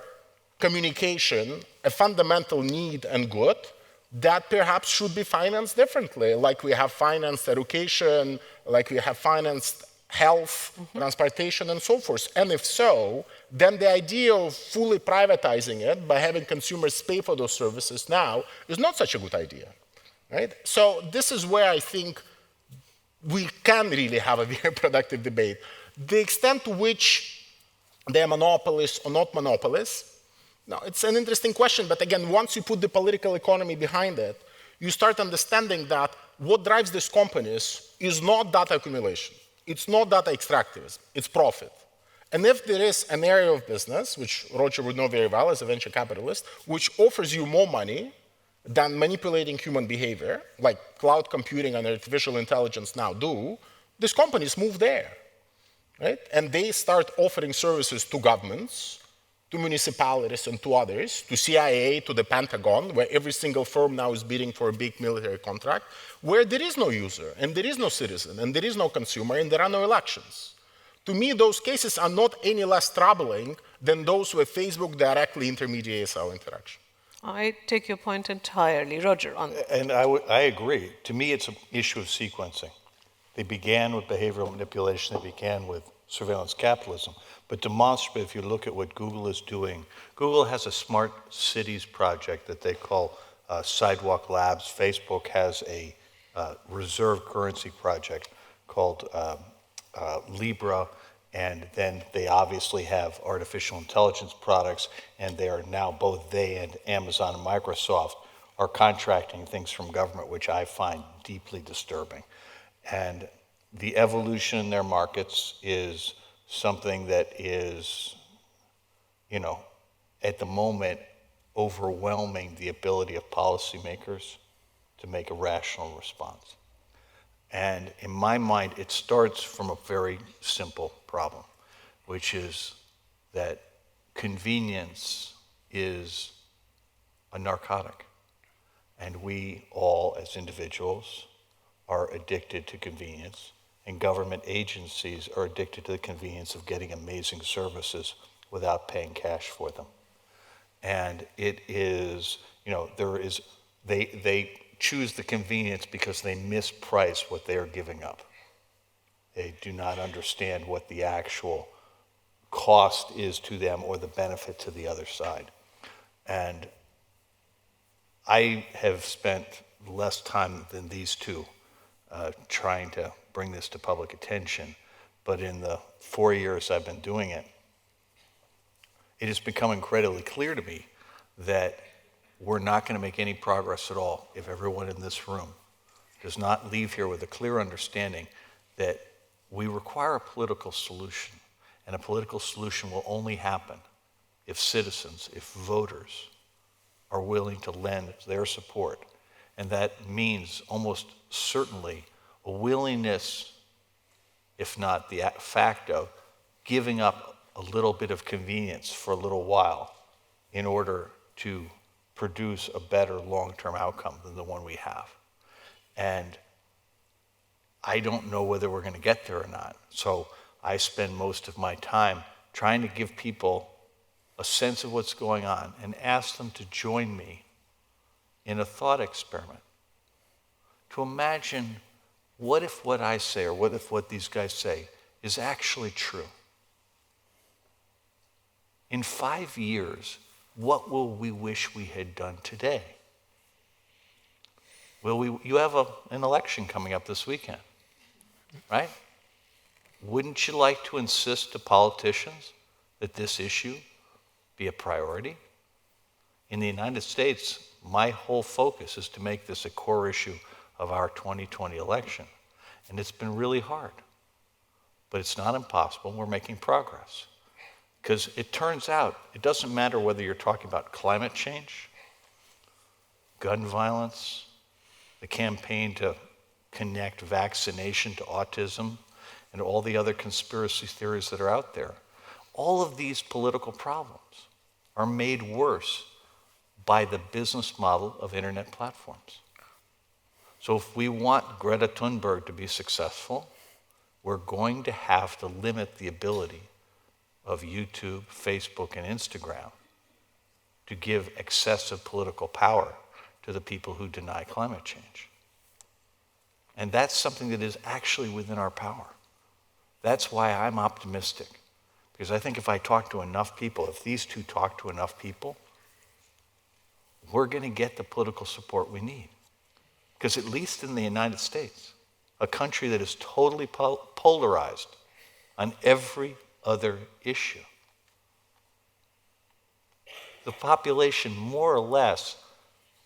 communication a fundamental need and good that perhaps should be financed differently, like we have financed education, like we have financed health, transportation, and so forth? And if so, then the idea of fully privatizing it by having consumers pay for those services now is not such a good idea, right? So this is where I think we can really have a very productive debate. The extent to which they are monopolists or not monopolists, No, it's an interesting question, but again, once you put the political economy behind it, you start understanding that what drives these companies is not data accumulation, it's not data extractivism, it's profit. And if there is an area of business, which Roger would know very well as a venture capitalist, which offers you more money than manipulating human behavior, like cloud computing and artificial intelligence now do, these companies move there, right? And they start offering services to governments, to municipalities and to others, to CIA, to the Pentagon, where every single firm now is bidding for a big military contract, where there is no user, and there is no citizen, and there is no consumer, and there are no elections. To me, those cases are not any less troubling than those where Facebook directly intermediates our interaction. I take your point entirely. Roger, on that. And I agree. To me, it's an issue of sequencing. They began with behavioral manipulation. They began with surveillance capitalism. But demonstrably, if you look at what Google is doing, Google has a smart cities project that they call Sidewalk Labs. Facebook has a reserve currency project called Libra. And then they obviously have artificial intelligence products, and they are now, both they and Amazon and Microsoft are contracting things from government, which I find deeply disturbing. And the evolution in their markets is something that is, you know, at the moment, overwhelming the ability of policymakers to make a rational response. And in my mind, it starts from a very simple problem, which is that convenience is a narcotic. And we all, as individuals, are addicted to convenience, and government agencies are addicted to the convenience of getting amazing services without paying cash for them. And it is, you know, they choose the convenience because they misprice what they are giving up. They do not understand what the actual cost is to them or the benefit to the other side. And I have spent less time than these two trying to bring this to public attention, but in the 4 years I've been doing it, it has become incredibly clear to me that we're not going to make any progress at all if everyone in this room does not leave here with a clear understanding that we require a political solution, and a political solution will only happen if citizens, if voters are willing to lend their support. And that means almost certainly a willingness, if not the fact of, giving up a little bit of convenience for a little while in order to produce a better long-term outcome than the one we have. And I don't know whether we're going to get there or not. So I spend most of my time trying to give people a sense of what's going on and ask them to join me in a thought experiment to imagine, what if what I say, or what if what these guys say is actually true? In 5 years, what will we wish we had done today? You have an election coming up this weekend, right? Wouldn't you like to insist to politicians that this issue be a priority? In the United States, my whole focus is to make this a core issue of our 2020 election. And it's been really hard. But it's not impossible, and we're making progress. Because it turns out, it doesn't matter whether you're talking about climate change, gun violence, the campaign to connect vaccination to autism, and all the other conspiracy theories that are out there. All of these political problems are made worse by the business model of internet platforms. So if we want Greta Thunberg to be successful, we're going to have to limit the ability of YouTube, Facebook, and Instagram to give excessive political power to the people who deny climate change. And that's something that is actually within our power. That's why I'm optimistic. Because I think if I talk to enough people, if these two talk to enough people, we're going to get the political support we need. Because at least in the United States, a country that is totally polarized on every other issue, the population more or less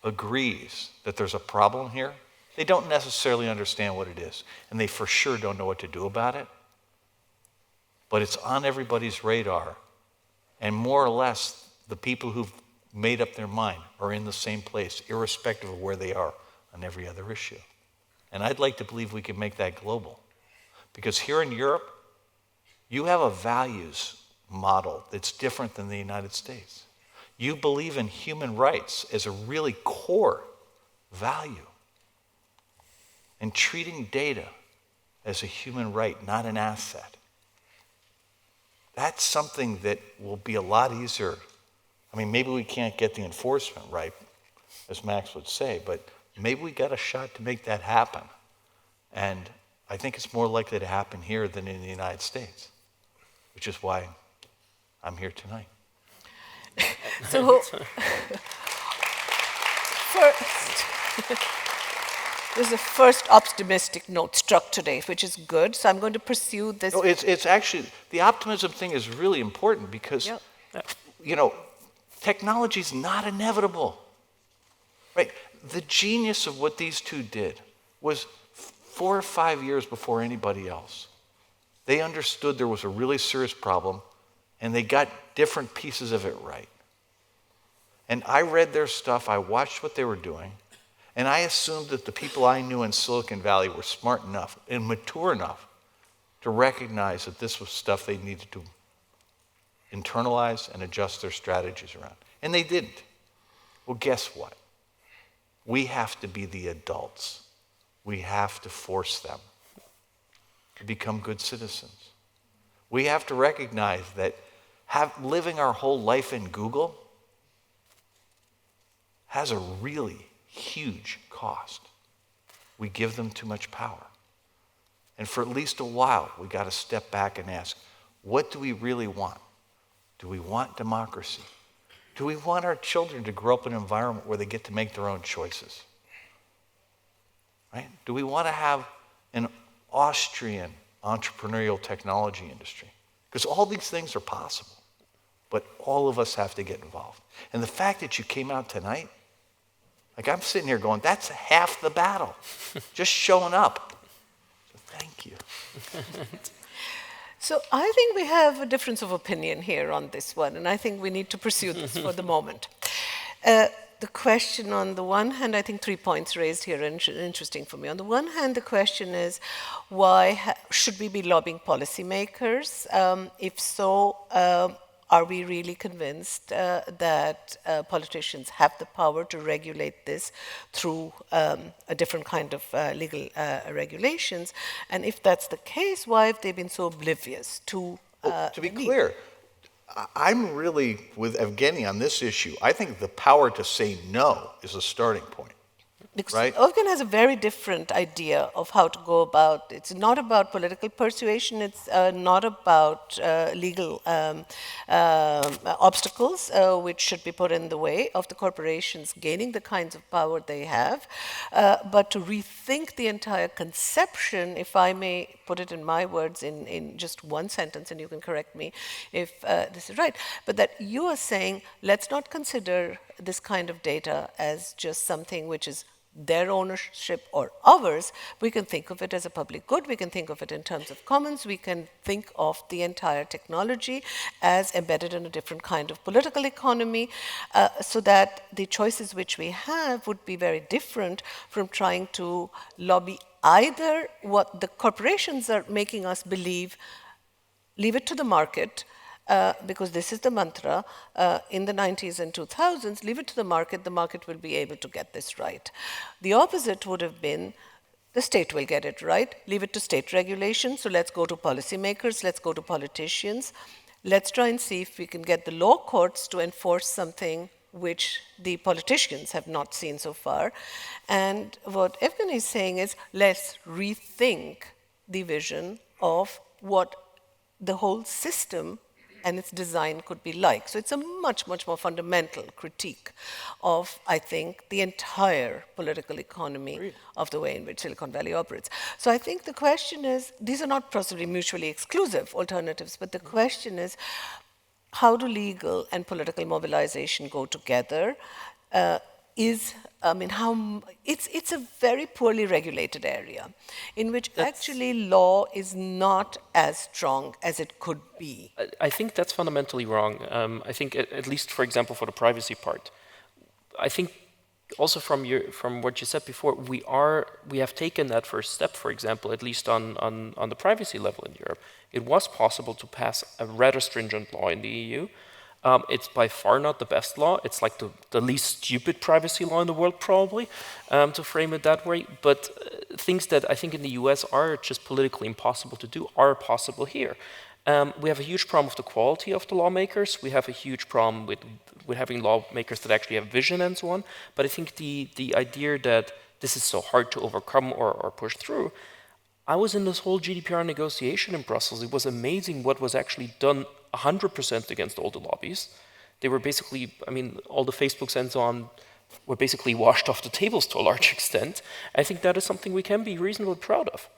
agrees that there's a problem here. They don't necessarily understand what it is, and they for sure don't know what to do about it. But it's on everybody's radar, and more or less, the people who've made up their mind are in the same place, irrespective of where they are on every other issue. And I'd like to believe we can make that global. Because here in Europe, you have a values model that's different than the United States. You believe in human rights as a really core value. And treating data as a human right, not an asset. That's something that will be a lot easier. I mean, maybe we can't get the enforcement right, as Max would say, but maybe we got a shot to make that happen. And I think it's more likely to happen here than in the United States, which is why I'm here tonight. So, first, there's a first optimistic note struck today, which is good. So I'm going to pursue this. No, it's actually, the optimism thing is really important because, you know, technology is not inevitable, right? The genius of what these two did was 4 or 5 years before anybody else. They understood there was a really serious problem, and they got different pieces of it right. And I read their stuff, I watched what they were doing, and I assumed that the people I knew in Silicon Valley were smart enough and mature enough to recognize that this was stuff they needed to internalize and adjust their strategies around. And they didn't. Well, guess what? We have to be the adults. We have to force them to become good citizens. We have to recognize that living our whole life in Google has a really huge cost. We give them too much power. And for at least a while, we got to step back and ask, what do we really want? Do we want democracy? Do we want our children to grow up in an environment where they get to make their own choices? Right? Do we want to have an Austrian entrepreneurial technology industry? Because all these things are possible, but all of us have to get involved. And the fact that you came out tonight, like I'm sitting here going, that's half the battle, just showing up. So thank you. So I think we have a difference of opinion here on this one, and I think we need to pursue this for the moment. The question on the one hand, I think 3 points raised here are interesting for me. On the one hand, the question is, why should we be lobbying policymakers? If so, are we really convinced that politicians have the power to regulate this through a different kind of legal regulations? And if that's the case, why have they been so oblivious to to be clear, I'm really with Evgeny on this issue. I think the power to say no is a starting point. Because right? Evgeny has a very different idea of how to go about. It's not about political persuasion. It's not about legal obstacles which should be put in the way of the corporations gaining the kinds of power they have, but to rethink the entire conception, if I may put it in my words in just one sentence, and you can correct me if this is right, but that you are saying, let's not consider this kind of data as just something which is their ownership or ours. We can think of it as a public good. We can think of it in terms of commons. We can think of the entire technology as embedded in a different kind of political economy, so that the choices which we have would be very different from trying to lobby either what the corporations are making us believe, leave it to the market, because this is the mantra in the 90s and 2000s, leave it to the market will be able to get this right. The opposite would have been, the state will get it right, leave it to state regulation, so let's go to policymakers, let's go to politicians, let's try and see if we can get the law courts to enforce something which the politicians have not seen so far. And what Evgeny is saying is, let's rethink the vision of what the whole system and its design could be like. So it's a much, much more fundamental critique of, I think, the entire political economy of the way in which Silicon Valley operates. So I think the question is, these are not possibly mutually exclusive alternatives, but the question is, how do legal and political mobilization go together? It's a very poorly regulated area in which actually law is not as strong as it could be. I think that's fundamentally wrong. I think, at least, for example, for the privacy part, I think also from what you said before, we have taken that first step. For example, at least on the privacy level in Europe, it was possible to pass a rather stringent law in the EU. It's by far not the best law. It's like the least stupid privacy law in the world, probably, to frame it that way. But things that I think in the US are just politically impossible to do are possible here. We have a huge problem with the quality of the lawmakers. We have a huge problem with having lawmakers that actually have vision and so on. But I think the idea that this is so hard to overcome or push through, I was in this whole GDPR negotiation in Brussels. It was amazing what was actually done 100% against all the lobbies. They were basically, I mean, all the Facebooks and so on were basically washed off the tables to a large extent. I think that is something we can be reasonably proud of.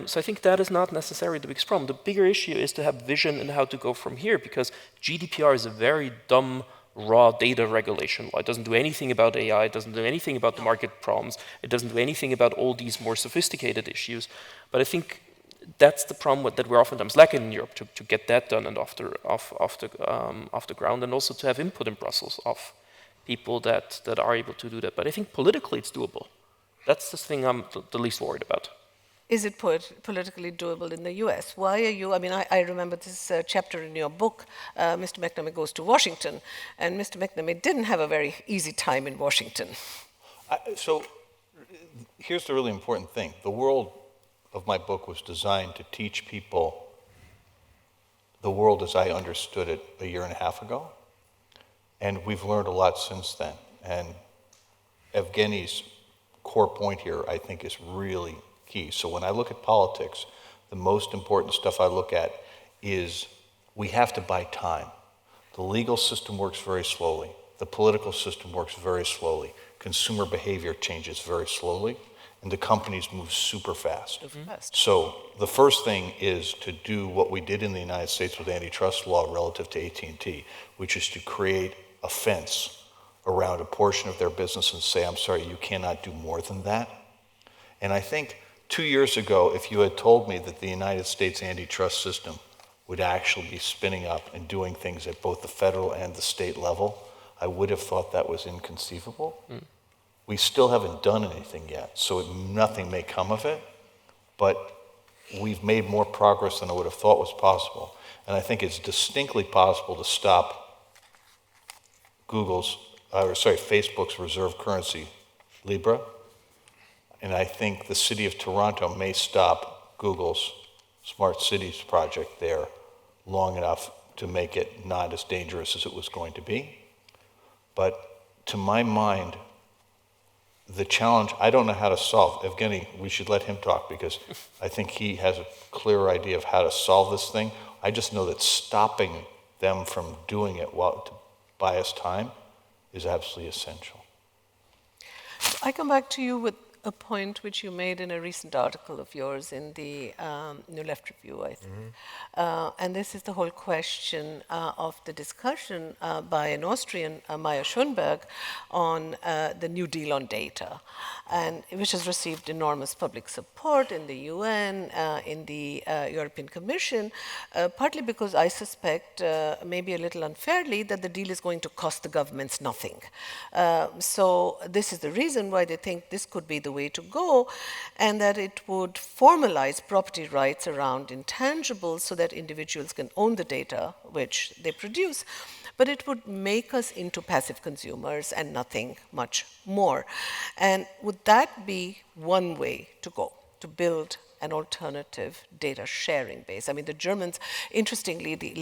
So I think that is not necessarily the biggest problem. The bigger issue is to have vision and how to go from here, because GDPR is a very dumb, raw data regulation law. It doesn't do anything about AI, it doesn't do anything about the market problems, it doesn't do anything about all these more sophisticated issues. But I think that's the problem that we're oftentimes lacking in Europe, to get that done and off the ground, and also to have input in Brussels of people that are able to do that. But I think politically it's doable. That's the thing I'm the least worried about. Is it politically doable in the US? Why are you, I mean, I remember this chapter in your book, Mr. McNamee Goes to Washington, and Mr. McNamee didn't have a very easy time in Washington. So here's the really important thing. The world of my book was designed to teach people the world as I understood it a year and a half ago, and we've learned a lot since then. And Evgeny's core point here, I think, is really key. So when I look at politics, the most important stuff I look at is we have to buy time. The legal system works very slowly. The political system works very slowly. Consumer behavior changes very slowly, and the companies move super fast. So the first thing is to do what we did in the United States with antitrust law relative to AT&T, which is to create a fence around a portion of their business and say, I'm sorry, you cannot do more than that. And I think 2 years ago, if you had told me that the United States antitrust system would actually be spinning up and doing things at both the federal and the state level, I would have thought that was inconceivable. We still haven't done anything yet, so nothing may come of it, but we've made more progress than I would have thought was possible. And I think it's distinctly possible to stop Facebook's reserve currency, Libra. And I think the city of Toronto may stop Google's Smart Cities project there long enough to make it not as dangerous as it was going to be. But to my mind, the challenge, I don't know how to solve. Evgeny, we should let him talk because I think he has a clear idea of how to solve this thing. I just know that stopping them from doing it to buy us time is absolutely essential. I come back to you with a point which you made in a recent article of yours in the New Left Review, I think. And this is the whole question of the discussion by an Austrian, Maya Schoenberg, on the New Deal on data, and which has received enormous public support in the UN, in the European Commission, partly because I suspect, maybe a little unfairly, that the deal is going to cost the governments nothing. So this is the reason why they think this could be the way to go, and that it would formalize property rights around intangibles so that individuals can own the data which they produce, but it would make us into passive consumers and nothing much more. And would that be one way to go, to build an alternative data sharing base? I mean, the Germans, interestingly, the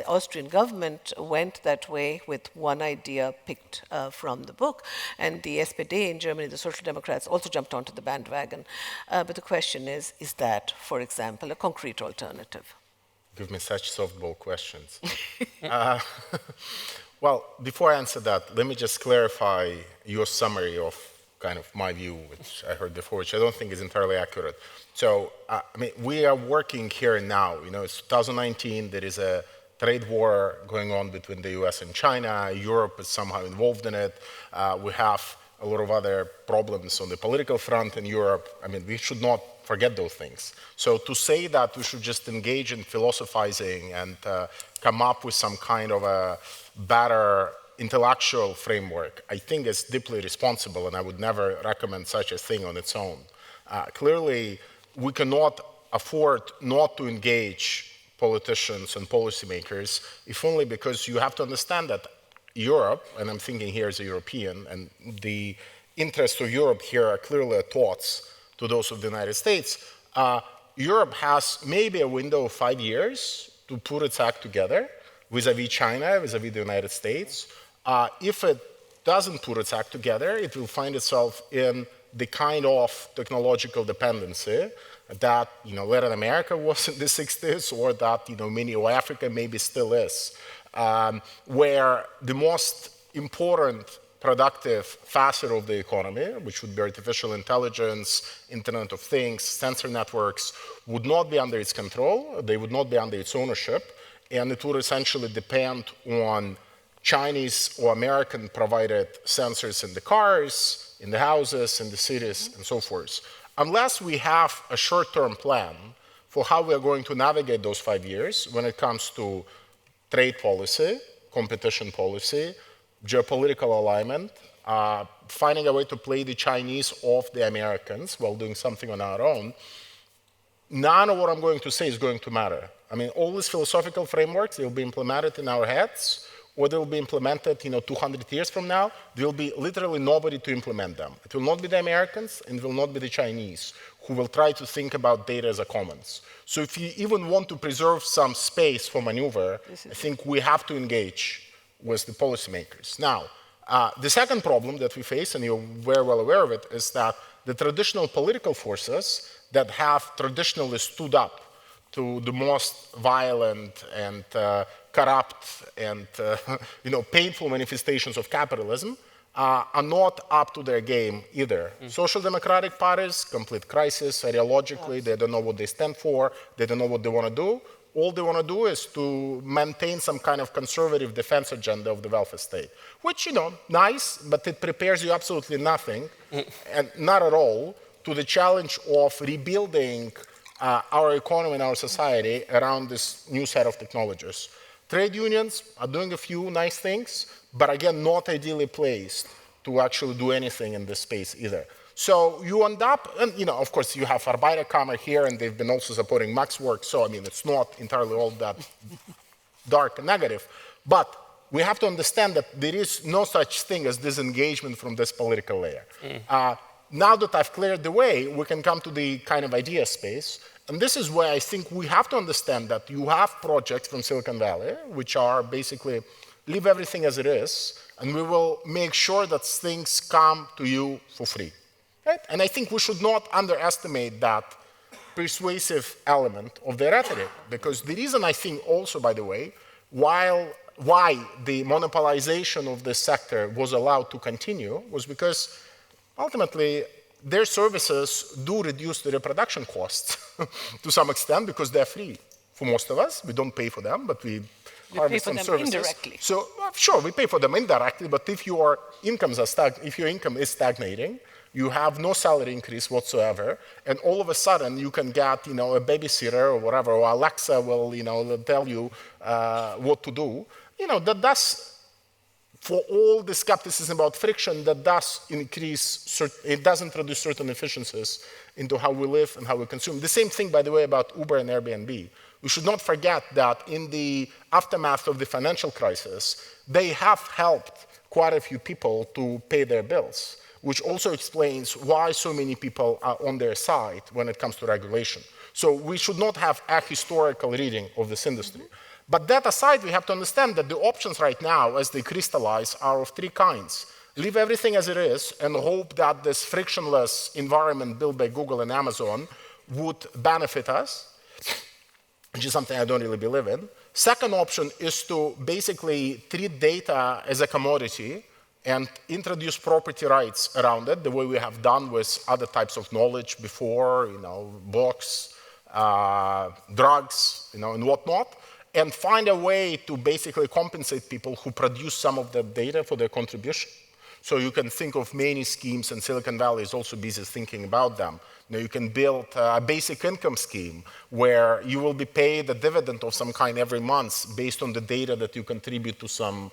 Austrian government went that way with one idea picked from the book, and the SPD in Germany, the Social Democrats, also jumped onto the bandwagon. But the question is that, for example, a concrete alternative? Give me such softball questions. Well, before I answer that, let me just clarify your summary of kind of my view, which I heard before, which I don't think is entirely accurate. So, I mean, we are working here and now. You know, it's 2019, there is a trade war going on between the US and China. Europe is somehow involved in it. We have a lot of other problems on the political front in Europe. I mean, we should not forget those things. So to say that we should just engage in philosophizing and come up with some kind of a better intellectual framework, I think is deeply irresponsible, and I would never recommend such a thing on its own. Clearly, we cannot afford not to engage politicians and policymakers, if only because you have to understand that Europe, and I'm thinking here as a European, and the interests of Europe here are clearly at odds to those of the United States. Europe has maybe a window of 5 years to put its act together vis-a-vis China, vis-a-vis the United States. If it doesn't put its act together, it will find itself in the kind of technological dependency that Latin America was in the 60s, or that many of Africa maybe still is, where the most important productive facet of the economy, which would be artificial intelligence, Internet of Things, sensor networks, would not be under its control, they would not be under its ownership, and it would essentially depend on Chinese or American provided sensors in the cars, in the houses, in the cities, and so forth. Unless we have a short-term plan for how we are going to navigate those 5 years when it comes to trade policy, competition policy, geopolitical alignment, finding a way to play the Chinese off the Americans while doing something on our own, none of what I'm going to say is going to matter. I mean, all these philosophical frameworks, they'll be implemented in our heads, or they'll be implemented 200 years from now. There will be literally nobody to implement them. It will not be the Americans, and it will not be the Chinese who will try to think about data as a commons. So if you even want to preserve some space for maneuver, I think we have to engage with the policymakers. Now, the second problem that we face, and you're very well aware of it, is that the traditional political forces that have traditionally stood up to the most violent and corrupt and painful manifestations of capitalism are not up to their game either. Social democratic parties, complete crisis, ideologically, they don't know what they stand for, they don't know what they want to do. All they want to do is to maintain some kind of conservative defense agenda of the welfare state, which, nice, but it prepares you absolutely nothing, and not at all, to the challenge of rebuilding our economy and our society around this new set of technologies. Trade unions are doing a few nice things, but again, not ideally placed to actually do anything in this space either. So you end up, and of course, you have Arbeiterkammer here, and they've been also supporting Max work, so I mean, it's not entirely all that dark and negative, but we have to understand that there is no such thing as disengagement from this political layer. Now that I've cleared the way, we can come to the kind of idea space, and this is where I think we have to understand that you have projects from Silicon Valley, which are basically, leave everything as it is, and we will make sure that things come to you for free. Right? And I think we should not underestimate that persuasive element of the rhetoric, because the reason I think also, by the way, why the monopolization of this sector was allowed to continue was because ultimately their services do reduce the reproduction costs to some extent because they're free for most of us. We don't pay for them, but we harvest some services. Indirectly. So sure, we pay for them indirectly, but if your income is stagnating, you have no salary increase whatsoever, and all of a sudden you can get, a babysitter or whatever, or Alexa will, tell you what to do. That does, for all the skepticism about friction, that does it does introduce certain efficiencies into how we live and how we consume. The same thing, by the way, about Uber and Airbnb. We should not forget that in the aftermath of the financial crisis, they have helped quite a few people to pay their bills, which also explains why so many people are on their side when it comes to regulation. So we should not have a historical reading of this industry. But that aside, we have to understand that the options right now, as they crystallize, are of three kinds. Leave everything as it is and hope that this frictionless environment built by Google and Amazon would benefit us, which is something I don't really believe in. Second option is to basically treat data as a commodity and introduce property rights around it, the way we have done with other types of knowledge before, books, drugs, and whatnot. and find a way to basically compensate people who produce some of the data for their contribution. So you can think of many schemes, and Silicon Valley is also busy thinking about them. You can build a basic income scheme where you will be paid a dividend of some kind every month based on the data that you contribute to some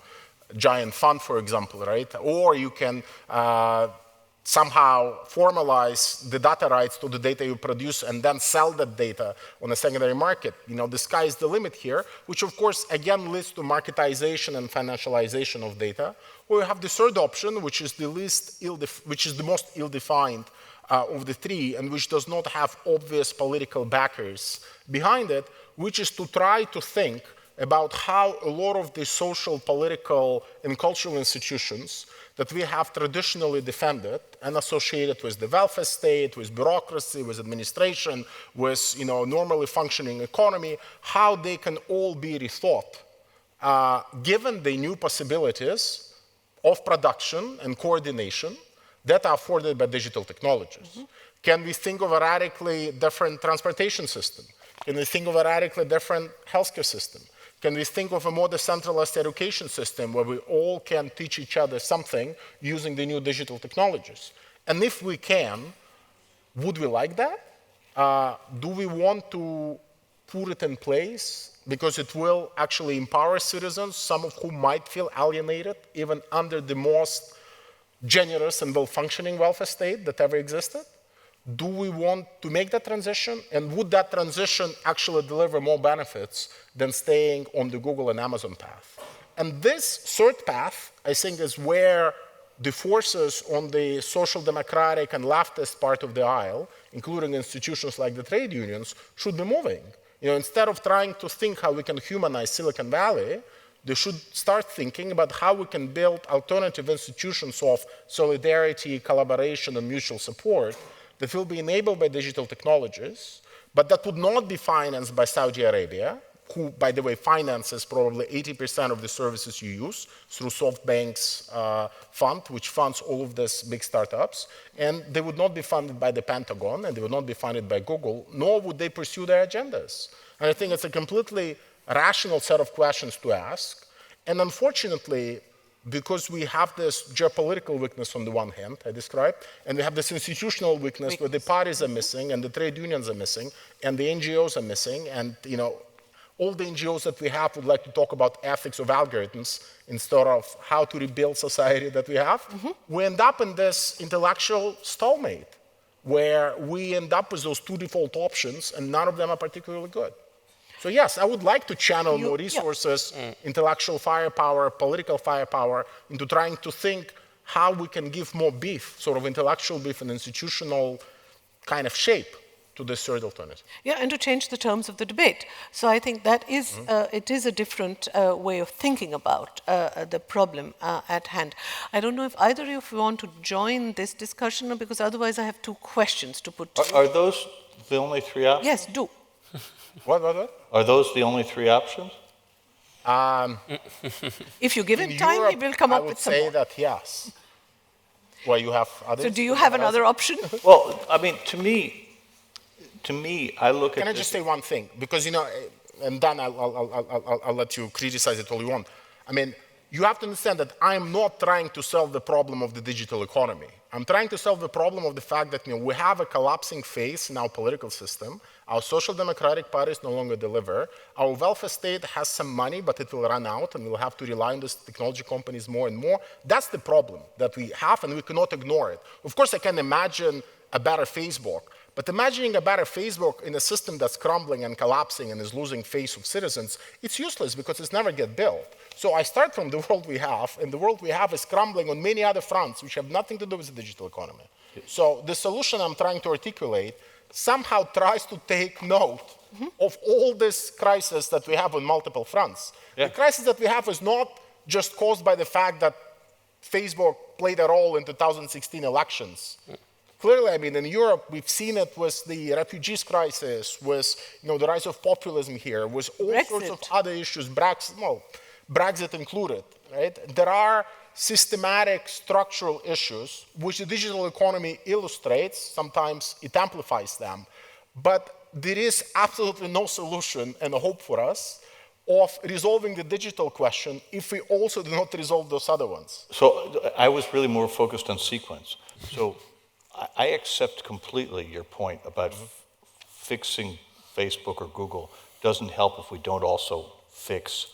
giant fund, for example, right? Or you can somehow formalize the data rights to the data you produce and then sell that data on a secondary market. The sky is the limit here, which of course again leads to marketization and financialization of data. Or you have the third option, which is the most ill-defined of the three, and which does not have obvious political backers behind it, which is to try to think about how a lot of the social, political, and cultural institutions that we have traditionally defended and associated with the welfare state, with bureaucracy, with administration, with normally functioning economy, how they can all be rethought, given the new possibilities of production and coordination that are afforded by digital technologies. Can we think of a radically different transportation system? Can we think of a radically different healthcare system? Can we think of a more decentralized education system where we all can teach each other something using the new digital technologies? And if we can, would we like that? Do we want to put it in place because it will actually empower citizens, some of whom might feel alienated even under the most generous and well-functioning welfare state that ever existed? Do we want to make that transition? And would that transition actually deliver more benefits than staying on the Google and Amazon path? And this third path, I think, is where the forces on the social democratic and leftist part of the aisle, including institutions like the trade unions, should be moving. Instead of trying to think how we can humanize Silicon Valley, they should start thinking about how we can build alternative institutions of solidarity, collaboration, and mutual support that will be enabled by digital technologies, but that would not be financed by Saudi Arabia, who, by the way, finances probably 80% of the services you use through SoftBank's fund, which funds all of these big startups. And they would not be funded by the Pentagon, and they would not be funded by Google, nor would they pursue their agendas. And I think it's a completely rational set of questions to ask. And unfortunately, because we have this geopolitical weakness on the one hand, I described, and we have this institutional weakness where the parties are missing, and the trade unions are missing, and the NGOs are missing, and all the NGOs that we have would like to talk about ethics of algorithms instead of how to rebuild society that we have. We end up in this intellectual stalemate where we end up with those two default options, and none of them are particularly good. So yes, I would like to channel more resources, intellectual firepower, political firepower, into trying to think how we can give more beef, sort of intellectual beef and institutional kind of shape to this third alternative. Yeah, and to change the terms of the debate. So I think that is, it is a different way of thinking about the problem at hand. I don't know if either of you want to join this discussion, because otherwise I have two questions to put to you. Are those the only three options? Yes, do. What? Are those the only three options? If you give him time, Europe, he will come up with some more. I would say that yes. Well, you have others? So do you have another option? Well, I mean, to me, I look at. Can I just say one thing? Because and then I'll let you criticize it all you want. I mean, you have to understand that I'm not trying to solve the problem of the digital economy. I'm trying to solve the problem of the fact that we have a collapsing phase in our political system. Our social democratic parties no longer deliver. Our welfare state has some money, but it will run out, and we'll have to rely on these technology companies more and more. That's the problem that we have, and we cannot ignore it. Of course, I can imagine a better Facebook, but imagining a better Facebook in a system that's crumbling and collapsing and is losing face of citizens, it's useless because it's never get built. So I start from the world we have, and the world we have is crumbling on many other fronts which have nothing to do with the digital economy. So the solution I'm trying to articulate somehow tries to take note of all this crisis that we have on multiple fronts. The crisis that we have is not just caused by the fact that Facebook played a role in 2016 elections. Clearly, I mean, in Europe, we've seen it with the refugees crisis, with the rise of populism here, with all sorts of other issues, Brexit included, right? There are systematic structural issues which the digital economy illustrates. Sometimes it amplifies them. But there is absolutely no solution and hope for us of resolving the digital question if we also do not resolve those other ones? So I was really more focused on sequence. So I accept completely your point about fixing Facebook or Google doesn't help if we don't also fix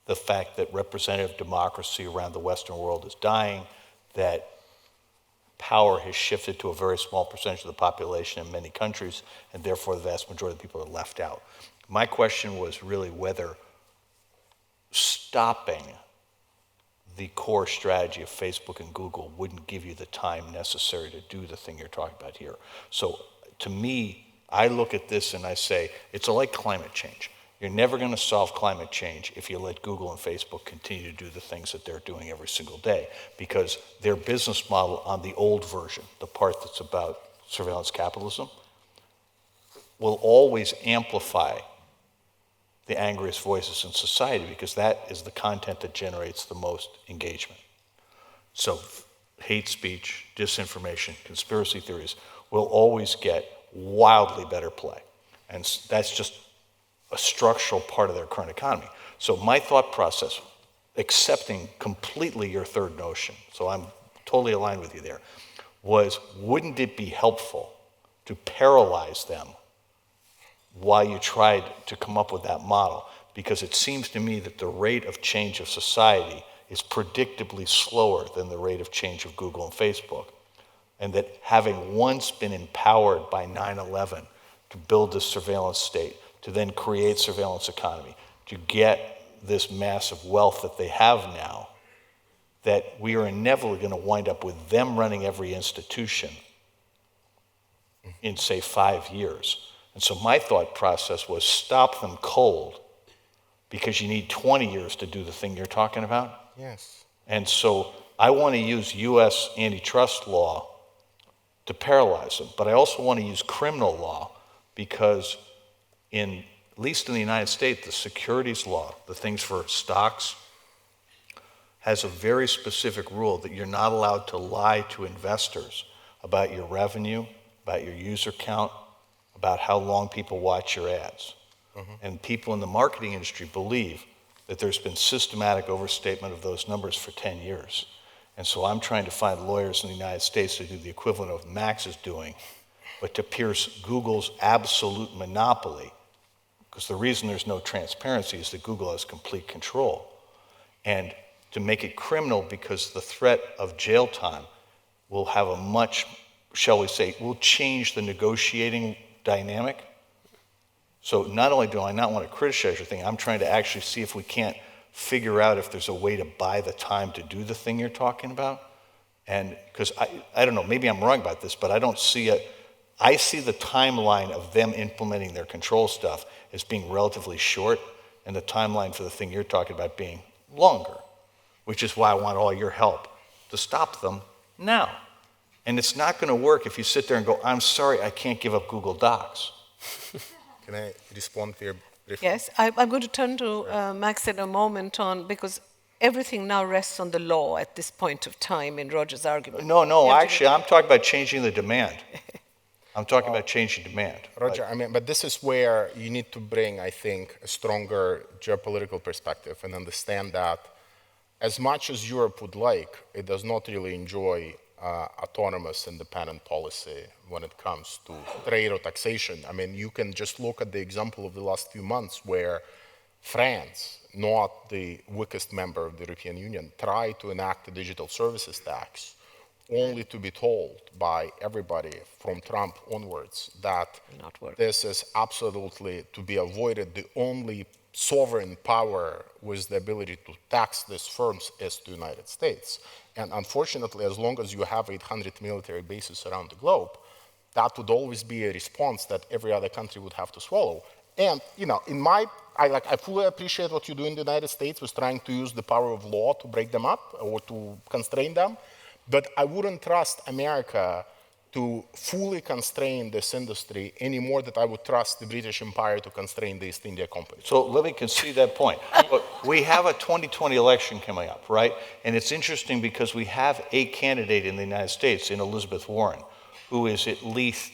the fact that representative democracy around the Western world is dying, that power has shifted to a very small percentage of the population in many countries, and therefore the vast majority of the people are left out. My question was really whether stopping the core strategy of Facebook and Google wouldn't give you the time necessary to do the thing you're talking about here. So to me, I look at this and I say, it's like climate change. You're never going to solve climate change if you let Google and Facebook continue to do the things that they're doing every single day, because their business model on the old version, the part that's about surveillance capitalism, will always amplify the angriest voices in society, because that is the content that generates the most engagement. So hate speech, disinformation, conspiracy theories will always get wildly better play. And that's just a structural part of their current economy. So my thought process, accepting completely your third notion, so I'm totally aligned with you there, was wouldn't it be helpful to paralyze them while you tried to come up with that model? Because it seems to me that the rate of change of society is predictably slower than the rate of change of Google and Facebook. And that having once been empowered by 9/11 to build this surveillance state, to then create surveillance economy, to get this massive wealth that they have now, that we are inevitably going to wind up with them running every institution in, say, 5 years. And so my thought process was stop them cold, because you need 20 years to do the thing you're talking about. Yes. And so I want to use US antitrust law to paralyze them, but I also want to use criminal law, because at least in the United States, the securities law, the things for stocks, has a very specific rule that you're not allowed to lie to investors about your revenue, about your user count, about how long people watch your ads. And people in the marketing industry believe that there's been systematic overstatement of those numbers for 10 years. And so I'm trying to find lawyers in the United States to do the equivalent of Max is doing, but to pierce Google's absolute monopoly, because the reason there's no transparency is that Google has complete control. And to make it criminal, because the threat of jail time will have a much, shall we say, will change the negotiating dynamic. So not only do I not want to criticize your thing, I'm trying to actually see if we can't figure out if there's a way to buy the time to do the thing you're talking about. And because I don't know, maybe I'm wrong about this, but I don't see it. I see the timeline of them implementing their control stuff as being relatively short, and the timeline for the thing you're talking about being longer, which is why I want all your help to stop them now. And it's not going to work if you sit there and go, I'm sorry, I can't give up Google Docs. Can I respond here briefly? Yes, I'm going to turn to Max in a moment because everything now rests on the law at this point of time in Roger's argument. No, actually, I'm talking about changing the demand. I'm talking about changing demand. Roger, but this is where you need to bring, I think, a stronger geopolitical perspective and understand that as much as Europe would like, it does not really enjoy autonomous, independent policy when it comes to trade or taxation. I mean, you can just look at the example of the last few months where France, not the weakest member of the European Union, tried to enact a digital services tax, only to be told by everybody from Trump onwards that this is absolutely to be avoided. The only sovereign power with the ability to tax these firms is the United States. And unfortunately, as long as you have 800 military bases around the globe, that would always be a response that every other country would have to swallow. And, you know, I fully appreciate what you do in the United States with trying to use the power of law to break them up or to constrain them. But I wouldn't trust America to fully constrain this industry any more than I would trust the British Empire to constrain the East India Company. So let me concede that point. But we have a 2020 election coming up, right? And it's interesting because we have a candidate in the United States, in Elizabeth Warren, who is at least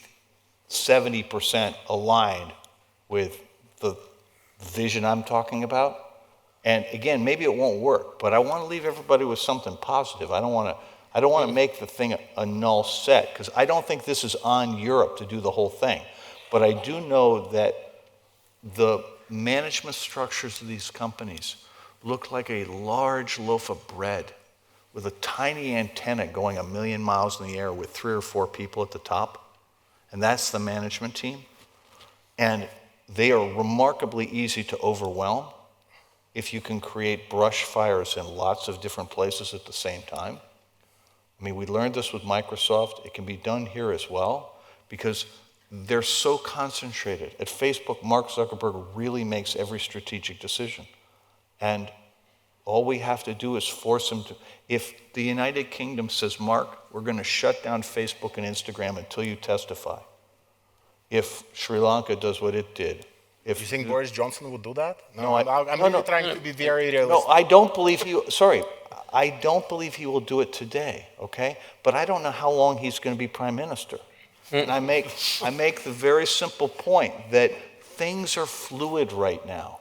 70% aligned with the vision I'm talking about. And again, maybe it won't work, but I want to leave everybody with something positive. I don't want to make the thing a null set, because I don't think this is on Europe to do the whole thing. But I do know that the management structures of these companies look like a large loaf of bread with a tiny antenna going 1,000,000 miles in the air with 3 or 4 people at the top. And that's the management team. And they are remarkably easy to overwhelm if you can create brush fires in lots of different places at the same time. I mean, we learned this with Microsoft. It can be done here as well, because they're so concentrated. At Facebook, Mark Zuckerberg really makes every strategic decision. And all we have to do is force him to. If the United Kingdom says, Mark, we're going to shut down Facebook and Instagram until you testify. If Sri Lanka does what it did. You think Boris Johnson would do that? No, I'm really trying to be very realistic. No, I don't believe I don't believe he will do it today, okay? But I don't know how long he's going to be prime minister. And I make the very simple point that things are fluid right now.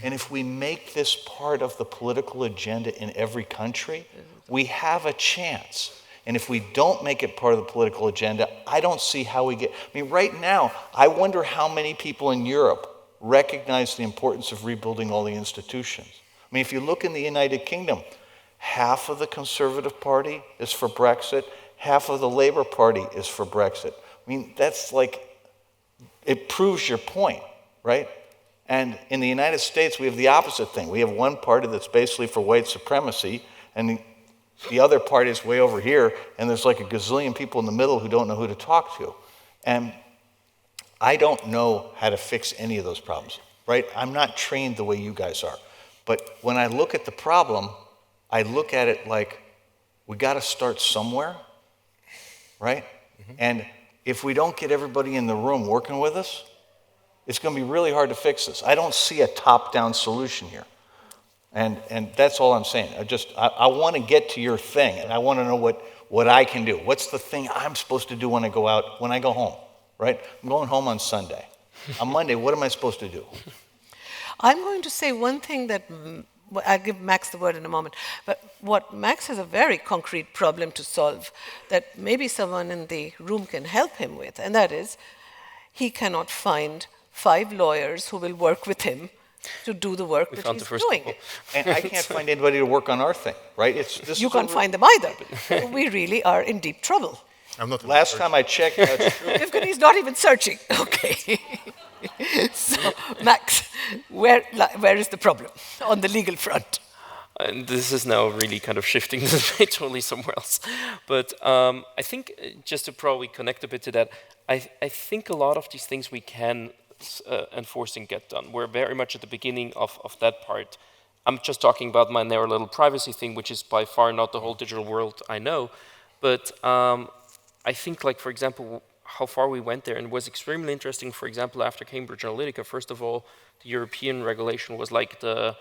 And if we make this part of the political agenda in every country, we have a chance. And if we don't make it part of the political agenda, I don't see how we get. I mean, right now, I wonder how many people in Europe recognize the importance of rebuilding all the institutions. I mean, if you look in the United Kingdom, half of the Conservative Party is for Brexit, half of the Labour Party is for Brexit. I mean, that's like, it proves your point, right? And in the United States, we have the opposite thing. We have one party that's basically for white supremacy, and the other party is way over here, and there's like a gazillion people in the middle who don't know who to talk to. And I don't know how to fix any of those problems, right? I'm not trained the way you guys are. But when I look at the problem, I look at it like, we got to start somewhere, right? Mm-hmm. And if we don't get everybody in the room working with us, it's going to be really hard to fix this. I don't see a top-down solution here. And that's all I'm saying. I want to get to your thing, and I want to know what I can do. What's the thing I'm supposed to do when I go home, right? I'm going home on Sunday. On Monday, what am I supposed to do? I'm going to say one thing that, I'll give Max the word in a moment, but what Max has a very concrete problem to solve that maybe someone in the room can help him with, and that is, he cannot find 5 lawyers who will work with him to do the work that he's doing. And I can't find anybody to work on our thing, right? You can't find them either. We really are in deep trouble. I'm not. Last time I checked, that's true. Evgeny's not even searching. Okay. So, Max, where is the problem on the legal front? And this is now really kind of shifting the debate totally somewhere else. But I think, just to probably connect a bit to that, I think a lot of these things we can enforce and get done. We're very much at the beginning of that part. I'm just talking about my narrow little privacy thing, which is by far not the whole digital world I know. But I think, like, for example, how far we went there, and it was extremely interesting, for example, after Cambridge Analytica. First of all, the European regulation was like the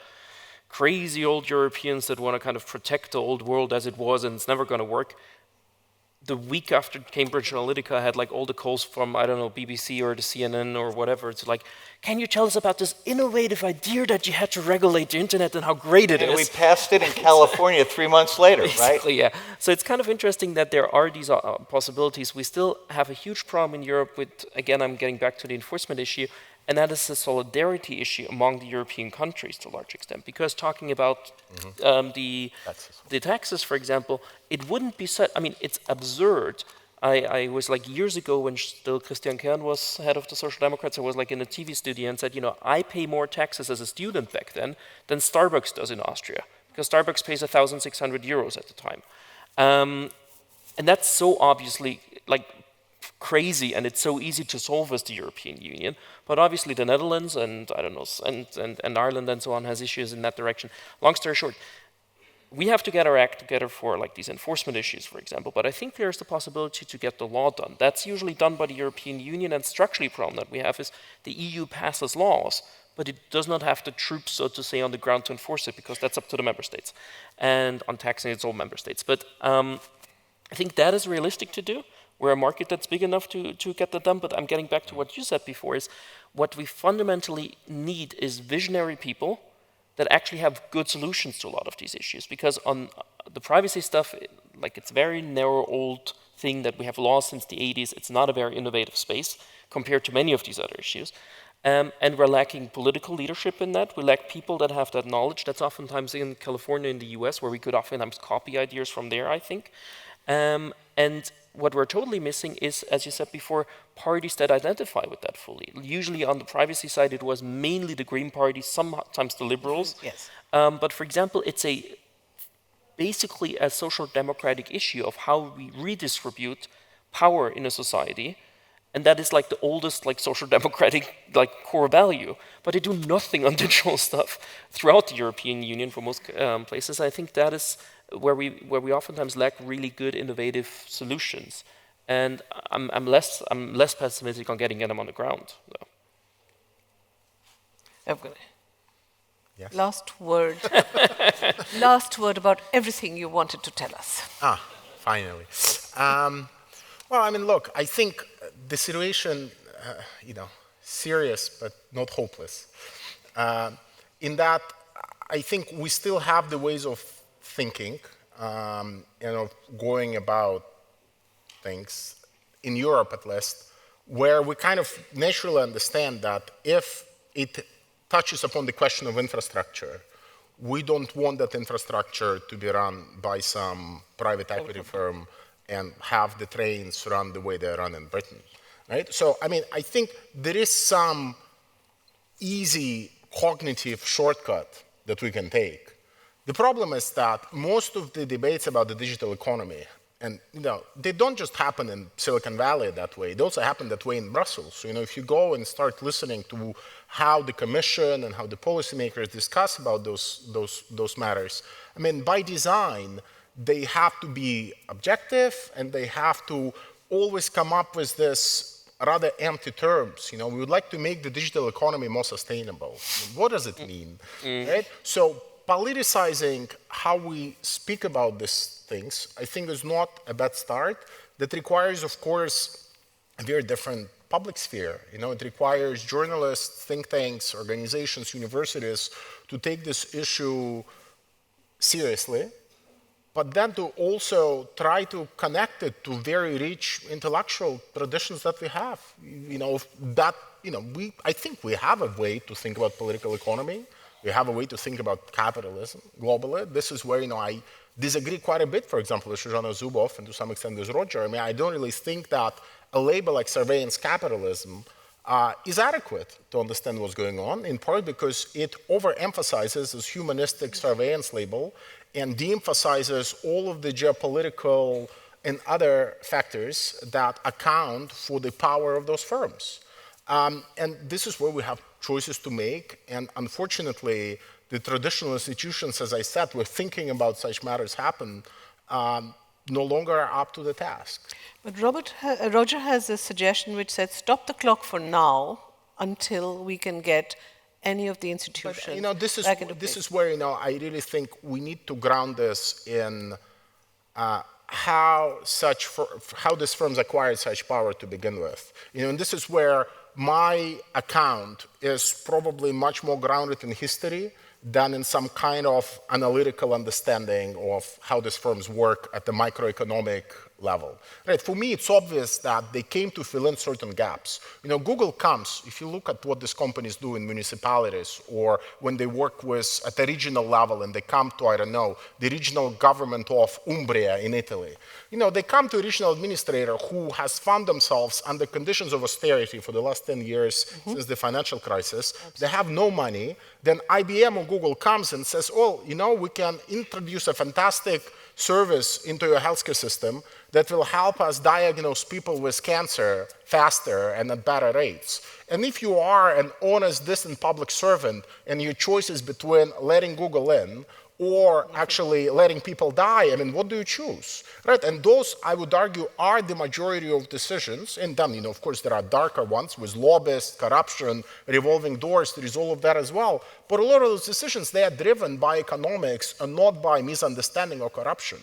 crazy old Europeans that want to kind of protect the old world as it was, and it's never going to work. The week after Cambridge Analytica, I had like all the calls from, I don't know, BBC or the CNN or whatever. It's like, can you tell us about this innovative idea that you had to regulate the internet and how great it is? And we passed it in California 3 months later, right? Exactly, yeah. So it's kind of interesting that there are these possibilities. We still have a huge problem in Europe with, again, I'm getting back to the enforcement issue, and that is the solidarity issue among the European countries to a large extent. Because talking about the taxes, for example, it wouldn't be set, I mean, it's absurd. I was like years ago when still Christian Kern was head of the Social Democrats, I was like in a TV studio and said, you know, I pay more taxes as a student back then than Starbucks does in Austria. Because Starbucks pays 1,600 euros at the time. And that's so obviously like crazy, and it's so easy to solve as the European Union. But obviously the Netherlands and I don't know, and Ireland and so on has issues in that direction. Long story short, we have to get our act together for like these enforcement issues, for example, but I think there's the possibility to get the law done. That's usually done by the European Union, and structurally problem that we have is the EU passes laws, but it does not have the troops, so to say, on the ground to enforce it, because that's up to the member states. And on taxing, it's all member states. But I think that is realistic to do. We're a market that's big enough to get that done, but I'm getting back to what you said before, is What we fundamentally need is visionary people that actually have good solutions to a lot of these issues. Because on the privacy stuff, like it's a very narrow old thing that we have laws since the 80s. It's not a very innovative space compared to many of these other issues. And we're lacking political leadership in that. We lack people that have that knowledge. That's oftentimes in California, in the US, where we could oftentimes copy ideas from there, I think. And what we're totally missing is, as you said before, parties that identify with that fully. Usually on the privacy side, it was mainly the Green Party, sometimes the Liberals. Yes. But for example, it's basically a social democratic issue of how we redistribute power in a society. And that is like the oldest like social democratic like core value. But they do nothing on digital stuff throughout the European Union for most places. I think that is where we oftentimes lack really good innovative solutions. And I'm less pessimistic on getting them on the ground, though. Evgeny. Yes. Last word. Last word about everything you wanted to tell us. Finally. Well, I mean, look, I think the situation, serious but not hopeless. In that, I think we still have the ways of thinking and of going about things, in Europe at least, where we kind of naturally understand that if it touches upon the question of infrastructure, we don't want that infrastructure to be run by some private equity firm and have the trains run the way they run in Britain, right? So, I mean, I think there is some easy cognitive shortcut that we can take. The problem is that most of the debates about the digital economy, and they don't just happen in Silicon Valley that way, they also happen that way in Brussels. So, if you go and start listening to how the Commission and how the policymakers discuss about those matters, I mean, by design, they have to be objective and they have to always come up with this rather empty terms. We would like to make the digital economy more sustainable. I mean, what does it mean, right? So politicizing how we speak about these things, I think is not a bad start. That requires, of course, a very different public sphere. It requires journalists, think tanks, organizations, universities to take this issue seriously, but then to also try to connect it to very rich intellectual traditions that we have. I think we have a way to think about political economy. We have a way to think about capitalism globally. This is where, I disagree quite a bit, for example, with Shoshana Zuboff and to some extent with Roger. I mean, I don't really think that a label like surveillance capitalism is adequate to understand what's going on, in part because it overemphasizes this humanistic surveillance label and de-emphasizes all of the geopolitical and other factors that account for the power of those firms. And this is where we have choices to make, and unfortunately, the traditional institutions, as I said, where thinking about such matters happen, no longer are up to the task. But Roger has a suggestion which said, stop the clock for now until we can get any of the institutions back into place. This is where I really think we need to ground this in how these firms acquired such power to begin with. And this is where my account is probably much more grounded in history than in some kind of analytical understanding of how these firms work at the microeconomic level. Right? For me, it's obvious that they came to fill in certain gaps. Google comes, if you look at what these companies do in municipalities or when they work at the regional level and they come to, the regional government of Umbria in Italy. They come to a regional administrator who has found themselves under conditions of austerity for the last 10 years since the financial crisis. Absolutely. They have no money. Then IBM or Google comes and says, we can introduce a fantastic service into your healthcare system that will help us diagnose people with cancer faster and at better rates. And if you are an honest, decent public servant and your choice is between letting Google in or actually letting people die, what do you choose? Right? And those, I would argue, are the majority of decisions. And then, of course, there are darker ones with lobbyists, corruption, revolving doors. There is all of that as well. But a lot of those decisions, they are driven by economics and not by misunderstanding or corruption.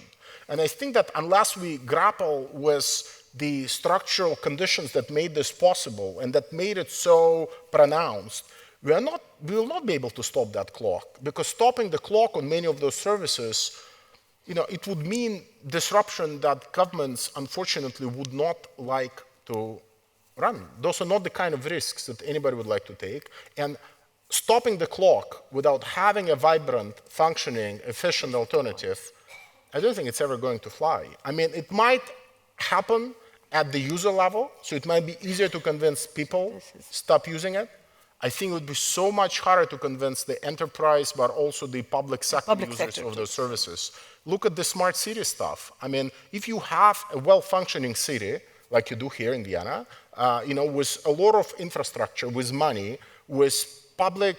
And I think that unless we grapple with the structural conditions that made this possible and that made it so pronounced, we will not be able to stop that clock, because stopping the clock on many of those services, it would mean disruption that governments, unfortunately, would not like to run. Those are not the kind of risks that anybody would like to take. And stopping the clock without having a vibrant, functioning, efficient alternative, I don't think it's ever going to fly. I mean, it might happen at the user level, so it might be easier to convince people stop using it. I think it would be so much harder to convince the enterprise, but also the public sector users of those services. Look at the smart city stuff. I mean, if you have a well-functioning city, like you do here in Vienna, with a lot of infrastructure, with money, with public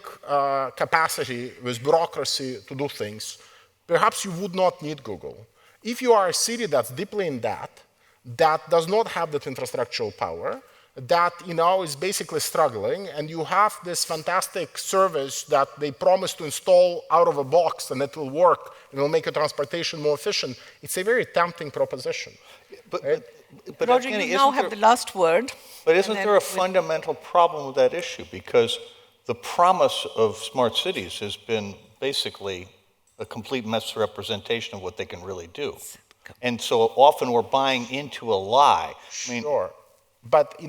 capacity, with bureaucracy to do things, perhaps you would not need Google. If you are a city that's deeply in debt, that does not have that infrastructural power, that is basically struggling, and you have this fantastic service that they promise to install out of a box and it will work and it will make your transportation more efficient, it's a very tempting proposition. But Roger, Evgeny, you now have the last word. But isn't there a fundamental problem with that issue? Because the promise of smart cities has been basically a complete misrepresentation of what they can really do. And so often we're buying into a lie. Sure. But,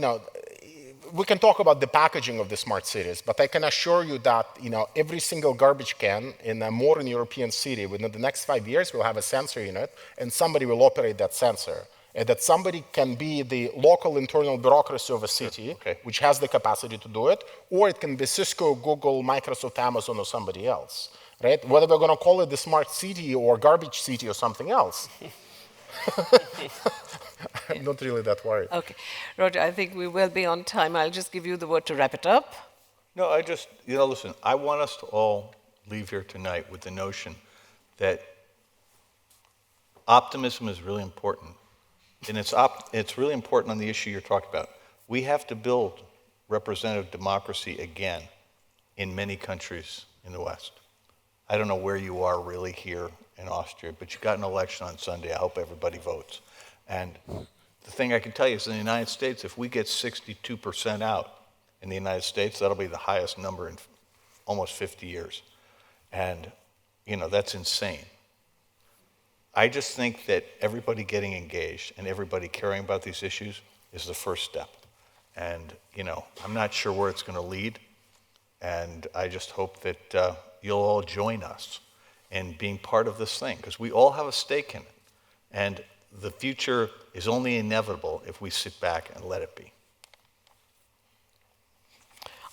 we can talk about the packaging of the smart cities, but I can assure you that, every single garbage can in a modern European city within the next 5 years will have a sensor in it, and somebody will operate that sensor. And that somebody can be the local internal bureaucracy of a city, which has the capacity to do it, or it can be Cisco, Google, Microsoft, Amazon, or somebody else, right? Whether we're going to call it the smart city or garbage city or something else. I'm not really that worried. Okay. Roger, I think we will be on time. I'll just give you the word to wrap it up. No, listen, I want us to all leave here tonight with the notion that optimism is really important. And it's really important on the issue you're talking about. We have to build representative democracy again in many countries in the West. I don't know where you are really here in Austria, but you got an election on Sunday. I hope everybody votes. And the thing I can tell you is in the United States, if we get 62% out in the United States, that'll be the highest number in almost 50 years. And, that's insane. I just think that everybody getting engaged and everybody caring about these issues is the first step. And, I'm not sure where it's going to lead. And I just hope that you'll all join us in being part of this thing, because we all have a stake in it. And the future is only inevitable if we sit back and let it be.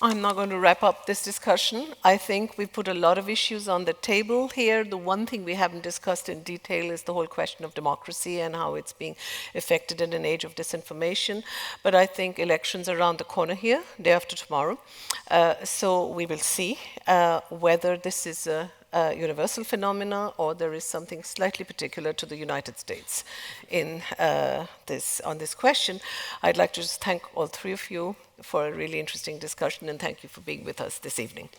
I'm now going to wrap up this discussion. I think we put a lot of issues on the table here. The one thing we haven't discussed in detail is the whole question of democracy and how it's being affected in an age of disinformation. But I think elections are around the corner here, day after tomorrow. So we will see whether this is a universal phenomena or there is something slightly particular to the United States on this question. I'd like to just thank all three of you for a really interesting discussion, and thank you for being with us this evening.